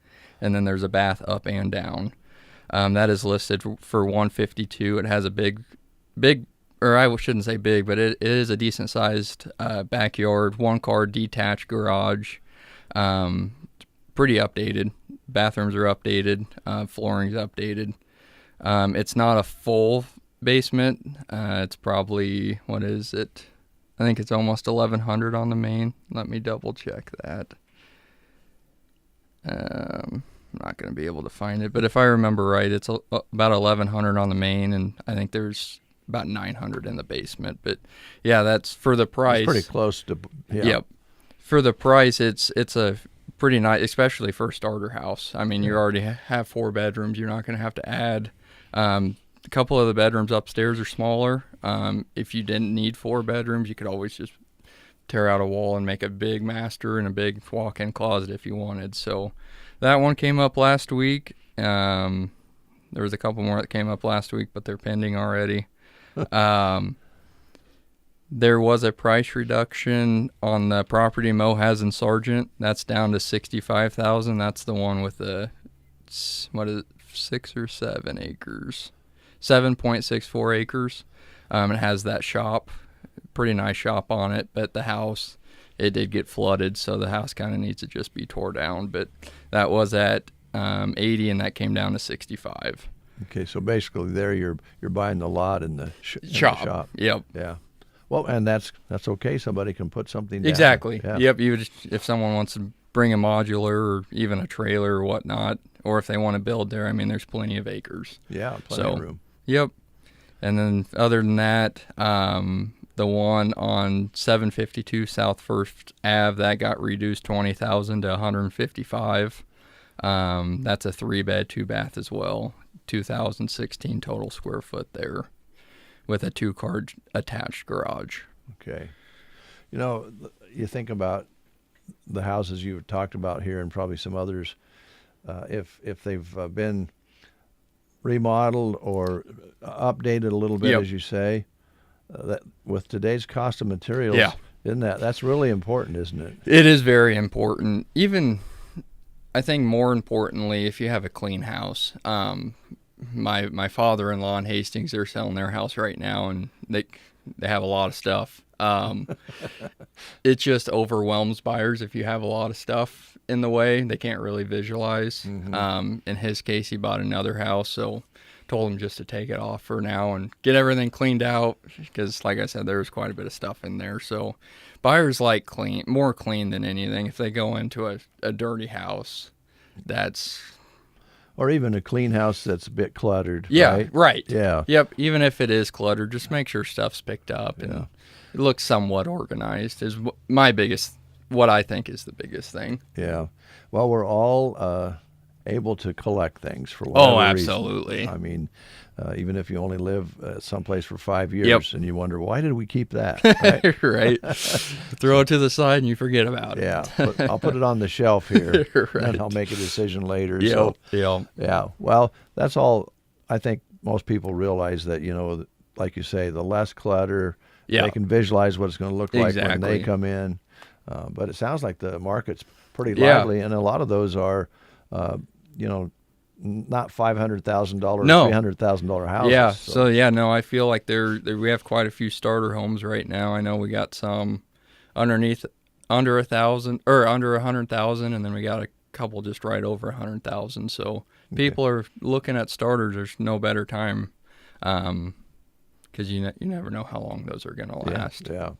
and then there's a bath up and down. That is listed for $152. It has a big, or I shouldn't say big, but it is a decent sized backyard, 1-car detached garage. Pretty updated. Bathrooms are updated. Flooring's updated. It's not a full basement. It's probably, what is it? I think it's almost 1,100 on the main. Let me double check that. I'm not going to be able to find it, but if I remember right, it's about 1,100 on the main, and I think there's about 900 in the basement. But yeah, that's for the price. It's pretty close to. Yeah. Yep. For the price, it's a pretty nice, especially for a starter house. You already have 4 bedrooms. You're not going to have to add. A couple of the bedrooms upstairs are smaller. If you didn't need 4 bedrooms, you could always just tear out a wall and make a big master and a big walk-in closet if you wanted. So that one came up last week. There was a couple more that came up last week, but they're pending already. There was a price reduction on the property Mo has in Sargent. That's down to $65,000. That's the one with the 6 or 7 acres, 7.64 acres. It has that shop, pretty nice shop on it, but the house, it did get flooded, so the house kind of needs to just be tore down. But that was at 80, and that came down to 65. Okay, so basically there you're buying the lot in the shop. Yep. Yeah. Well, and that's okay. Somebody can put something down. Exactly. Yeah. Yep. If someone wants to bring a modular or even a trailer or whatnot, or if they want to build there, there's plenty of acres. Yeah, plenty of room. Yep. And then other than that, the one on 752 South First Ave, that got reduced $20,000 to $155,000. That's a 3-bed, 2-bath as well. 2,016 total square foot there, with a 2-car attached garage. Okay. You think about the houses you've talked about here, and probably some others, if they've been remodeled or updated a little bit, as you say, that with today's cost of materials, that's really important, isn't it? It is very important. Even I think more importantly, if you have a clean house, my father-in-law in Hastings, they're selling their house right now, and they have a lot of stuff. It just overwhelms buyers if you have a lot of stuff in the way. They can't really visualize. In his case, he bought another house, so told him just to take it off for now and get everything cleaned out, because like I said, there was quite a bit of stuff in there. So buyers like more clean than anything. If they go into a dirty house, or even a clean house that's a bit cluttered. Yeah, right. Yeah. Yep. Even if it is cluttered, just make sure stuff's picked up and it looks somewhat organized is what I think is the biggest thing. Yeah. Well, we're all able to collect things for whatever absolutely. reason. I mean, even if you only live someplace for 5 years and you wonder, why did we keep that? Right. Right. Throw it to the side and you forget about it. Yeah. I'll put it on the shelf here. Right. And I'll make a decision later. Yep. So, yeah. Well, that's all. I think most people realize that, like you say, the less clutter, they can visualize what it's going to look like when they come in. But it sounds like the market's pretty lively, and a lot of those are, not $500,000, $300,000 houses. Yeah. So I feel like we have quite a few starter homes right now. I know we got some under 1,000 or under 100,000, and then we got a couple just right over 100,000. So people are looking at starters. There's no better time, because you never know how long those are going to last. Yeah.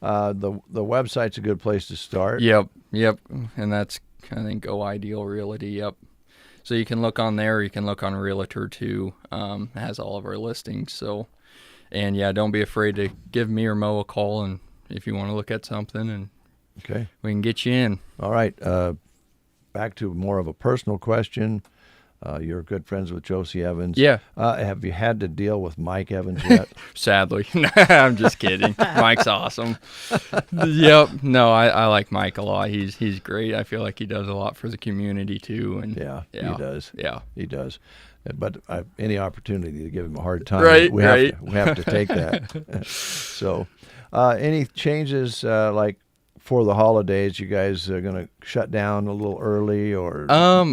The website's a good place to start. Yep, and that's, I think, Go Ideal Realty. Yep. So you can look on there. You can look on Realtor too. It has all of our listings. So, and don't be afraid to give me or Mo a call, and if you want to look at something, and we can get you in. All right. Back to more of a personal question. You're good friends with Josie Evans. Yeah. Have you had to deal with Mike Evans yet? Sadly. I'm just kidding. Mike's awesome. Yep. No, I like Mike a lot. He's great. I feel like he does a lot for the community too. And he does. Yeah. He does. But any opportunity to give him a hard time, we have to take that. So, any changes like for the holidays, you guys are going to shut down a little early, or?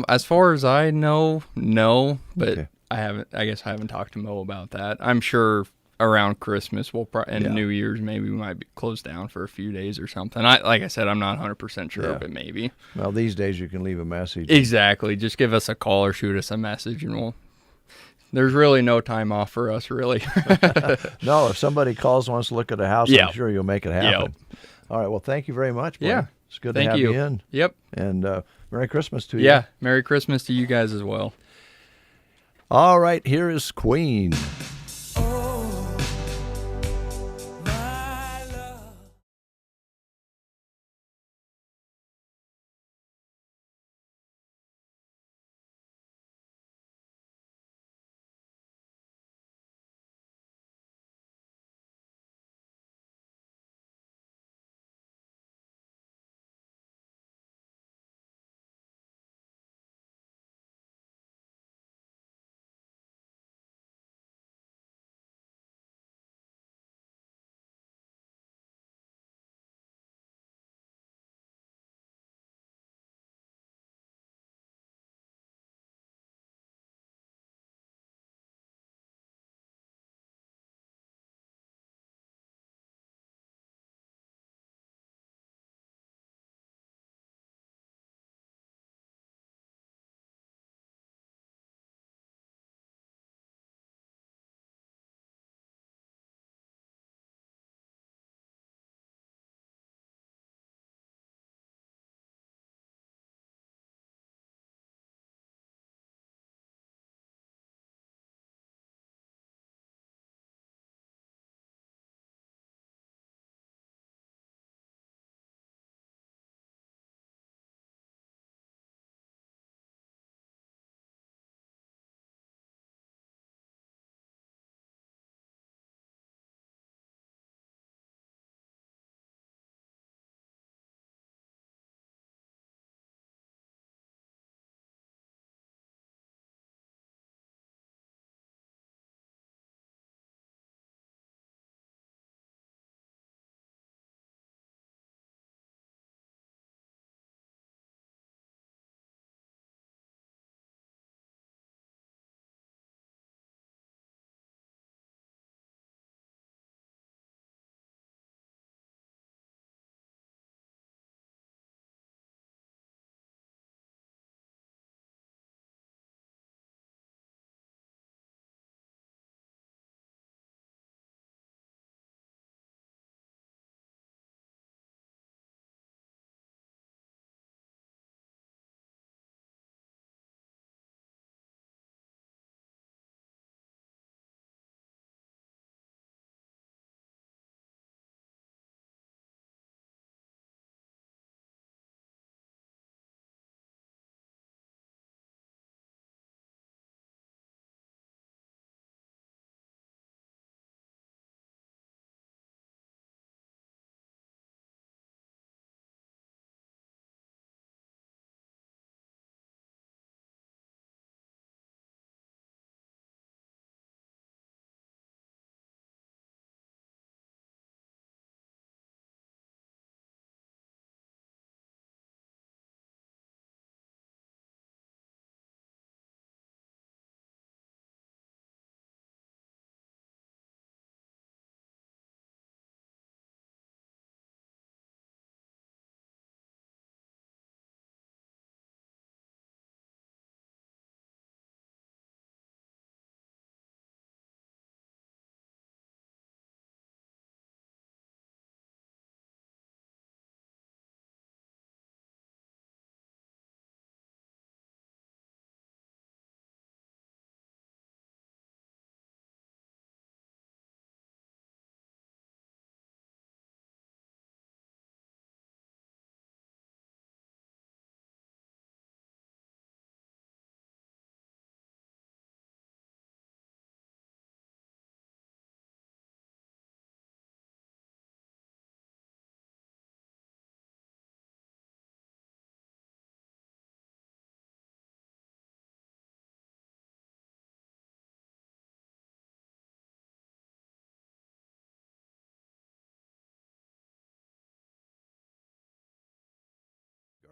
As far as I know, no, but I guess I haven't talked to Mo about that. I'm sure around Christmas and New Year's, maybe we might be closed down for a few days or something. Like I said, I'm not 100% sure, but maybe. Well, these days you can leave a message. Exactly. Just give us a call or shoot us a message, and there's really no time off for us, really. No, if somebody calls and wants to look at a house, I'm sure you'll make it happen. Yep. All right. Well, thank you very much, buddy. Yeah. It's good to have you in. Yep. And Merry Christmas to you. Yeah. Merry Christmas to you guys as well. All right. Here is Queen.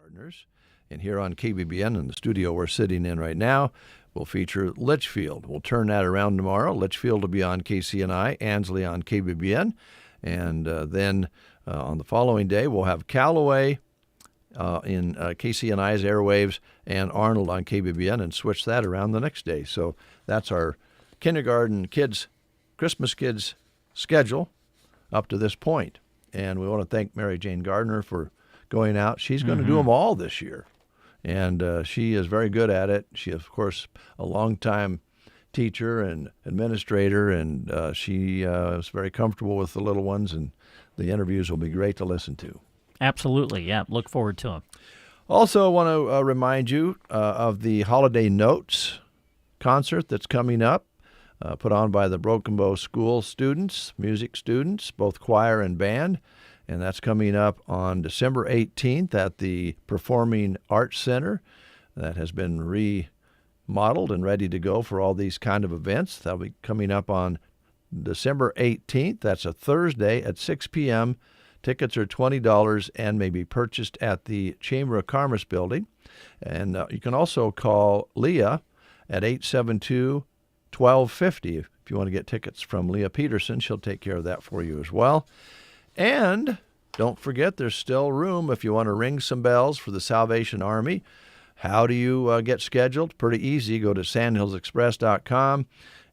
kindergartners. And here on KBBN, in the studio we're sitting in right now, we'll feature Litchfield. We'll turn that around tomorrow. Litchfield will be on KCNI, Ansley on KBBN. And then on the following day, we'll have Callaway in KCNI's airwaves and Arnold on KBBN, and switch that around the next day. So that's our kindergarten kids, Christmas kids schedule up to this point. And we want to thank Mary Jane Gardner for going out. She's going to do them all this year. And she is very good at it. She, of course, a longtime teacher and administrator, and she is very comfortable with the little ones, and the interviews will be great to listen to. Absolutely, yeah. Look forward to them. Also want to remind you of the Holiday Notes concert that's coming up, put on by the Broken Bow School students, music students, both choir and band. And that's coming up on December 18th at the Performing Arts Center. That has been remodeled and ready to go for all these kind of events. That'll be coming up on December 18th. That's a Thursday at 6 p.m. Tickets are $20 and may be purchased at the Chamber of Commerce building. And you can also call Leah at 872-1250 if you want to get tickets from Leah Peterson. She'll take care of that for you as well. And don't forget, there's still room if you want to ring some bells for the Salvation Army. How do you get scheduled? Pretty easy. Go to sandhillsexpress.com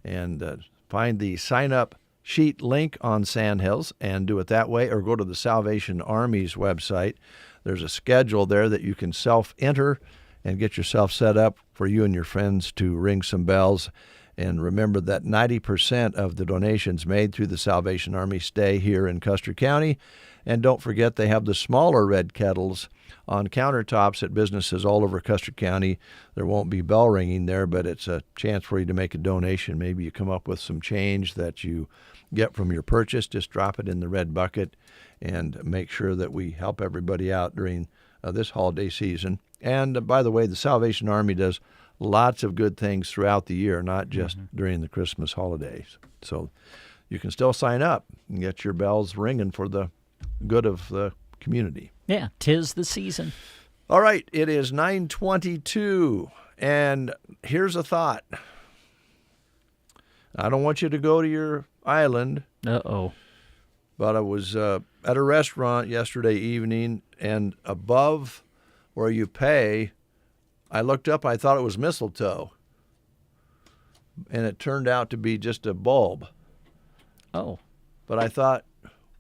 and find the sign-up sheet link on Sandhills and do it that way, or go to the Salvation Army's website. There's a schedule there that you can self-enter and get yourself set up for you and your friends to ring some bells. And remember that 90% of the donations made through the Salvation Army stay here in Custer County. And don't forget, they have the smaller red kettles on countertops at businesses all over Custer County. There won't be bell ringing there, but it's a chance for you to make a donation. Maybe you come up with some change that you get from your purchase. Just drop it in the red bucket and make sure that we help everybody out during this holiday season. And by the way, the Salvation Army does lots of good things throughout the year, not just during the Christmas holidays. So you can still sign up and get your bells ringing for the good of the community. Yeah, 'tis the season. All right, it is 9:22, and here's a thought. I don't want you to go to your island. Uh-oh. But I was at a restaurant yesterday evening, and above where you pay, I looked up, I thought it was mistletoe, and it turned out to be just a bulb. Oh. But I thought,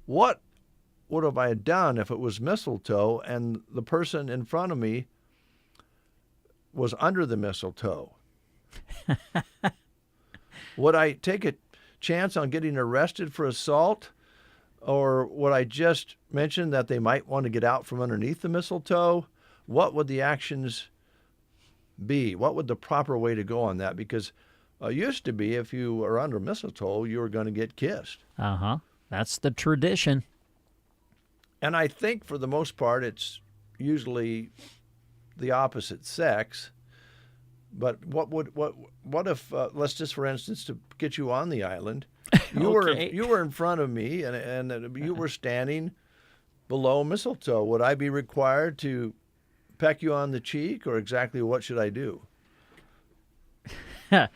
what would have I done if it was mistletoe and the person in front of me was under the mistletoe? Would I take a chance on getting arrested for assault? Or would I just mention that they might want to get out from underneath the mistletoe? What would the actions be? What would the proper way to go on that? Because used to be if you were under mistletoe, you were going to get kissed. Uh-huh. That's the tradition. And I think for the most part, it's usually the opposite sex. But what if let's just, for instance, to get you on the island, you were in front of me and you were standing below mistletoe. Would I be required to peck you on the cheek, or exactly what should I do? And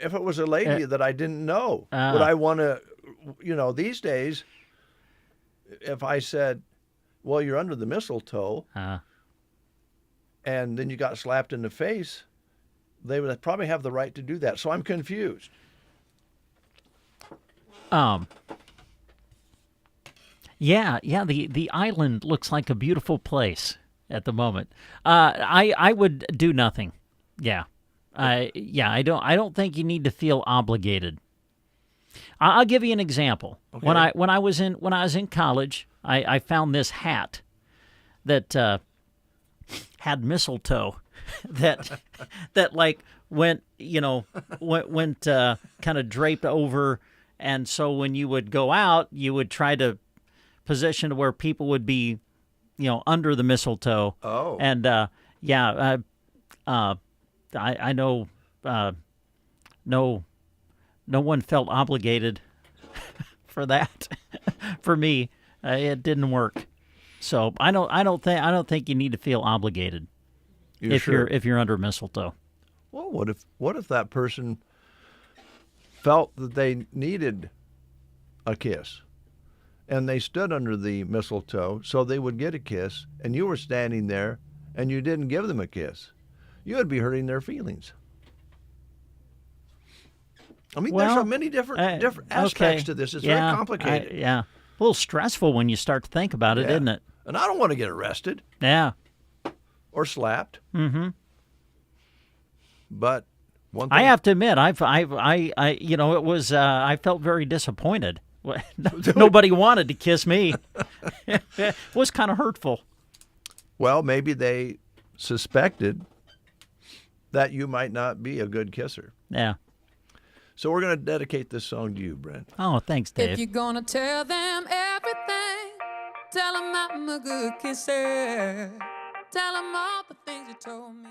if it was a lady that I didn't know, would I want to, these days, if I said, well, you're under the mistletoe, and then you got slapped in the face, they would probably have the right to do that. So I'm confused. Yeah, the island looks like a beautiful place at the moment. I would do nothing. Yeah. I don't think you need to feel obligated. I'll give you an example. Okay. When I was in college, I found this hat that had mistletoe that like went kind of draped over, and so when you would go out, you would try to position to where people would be, under the mistletoe. Oh. And I know no one felt obligated for that. For me, it didn't work. So I don't think you need to feel obligated if you're under mistletoe. Well, what if that person felt that they needed a kiss, and they stood under the mistletoe so they would get a kiss, and you were standing there and you didn't give them a kiss? You would be hurting their feelings. I mean, there's so many different aspects to this. It's very complicated. A little stressful when you start to think about it, isn't it? And I don't want to get arrested. Yeah. Or slapped. Mm-hmm. But one thing I have to admit, it was I felt very disappointed. Nobody wanted to kiss me. It was kind of hurtful. Well, maybe they suspected that you might not be a good kisser. Yeah. So we're going to dedicate this song to you, Brent. Oh, thanks, Dave. If you're going to tell them everything, tell them I'm a good kisser. Tell them all the things you told me.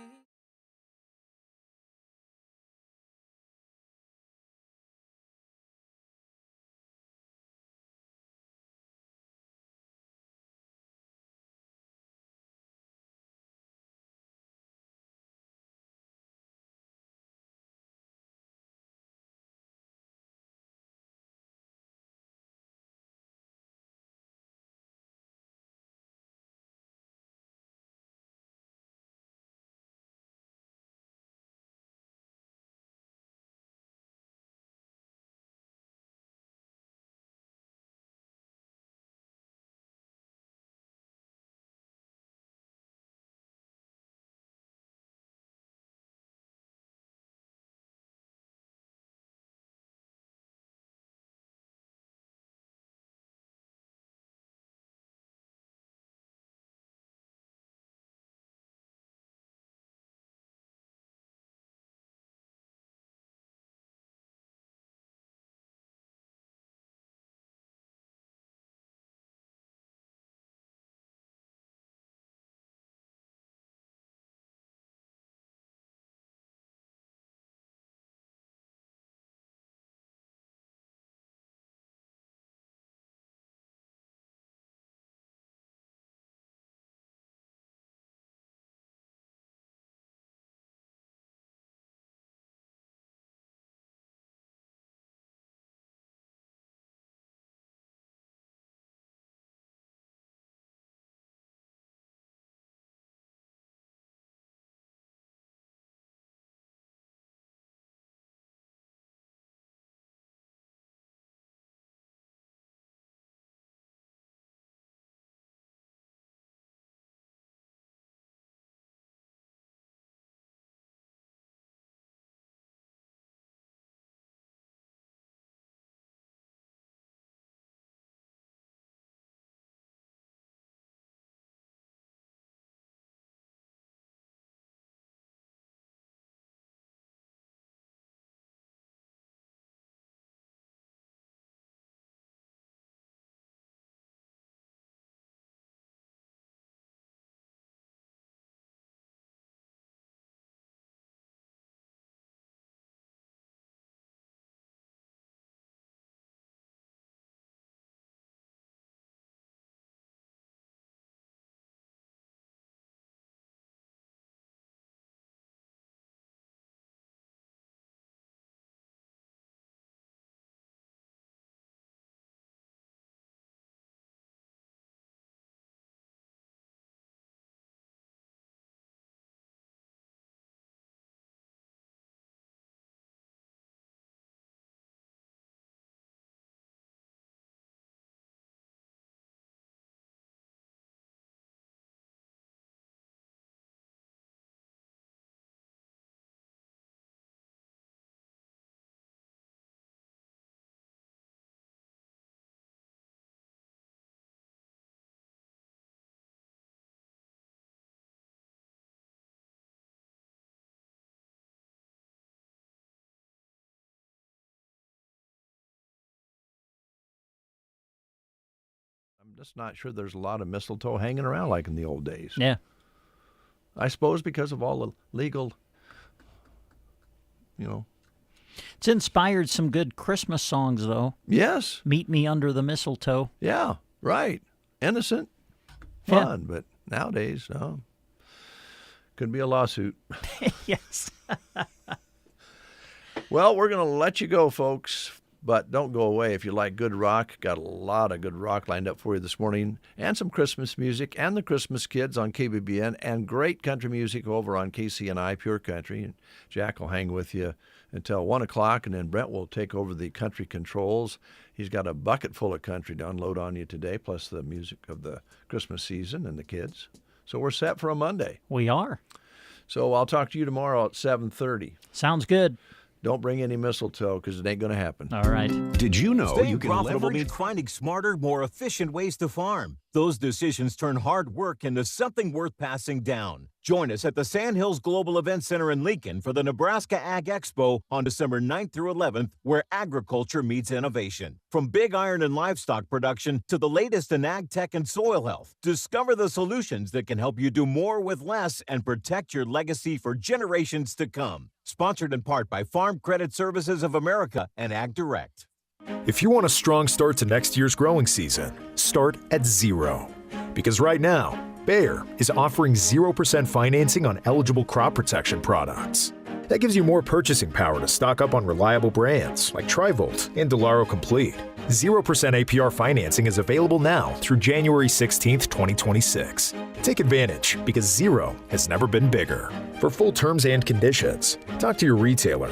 I'm just not sure there's a lot of mistletoe hanging around like in the old days. Yeah. I suppose because of all the legal, It's inspired some good Christmas songs, though. Yes. Meet Me Under the Mistletoe. Yeah, right. Innocent. fun. But nowadays, no. Could be a lawsuit. Yes. Well, we're going to let you go, folks. But don't go away. If you like good rock, got a lot of good rock lined up for you this morning, and some Christmas music, and the Christmas Kids on KBBN, and great country music over on KCNI, Pure Country. And Jack will hang with you until 1 o'clock, and then Brent will take over the country controls. He's got a bucket full of country to unload on you today, plus the music of the Christmas season and the kids. So we're set for a Monday. We are. So I'll talk to you tomorrow at 7:30. Sounds good. Don't bring any mistletoe because it ain't going to happen. All right. Did you know Staying you can profitable leverage... means finding smarter, more efficient ways to farm. Those decisions turn hard work into something worth passing down. Join us at the Sandhills Global Event Center in Lincoln for the Nebraska Ag Expo on December 9th through 11th, where agriculture meets innovation. From big iron and livestock production to the latest in ag tech and soil health, discover the solutions that can help you do more with less and protect your legacy for generations to come. Sponsored in part by Farm Credit Services of America and Ag Direct. If you want a strong start to next year's growing season, start at zero. Because right now, Bayer is offering 0% financing on eligible crop protection products. That gives you more purchasing power to stock up on reliable brands like Trivolt and Delaro Complete. 0% APR financing is available now through January 16th, 2026. Take advantage because zero has never been bigger. For full terms and conditions, talk to your retailer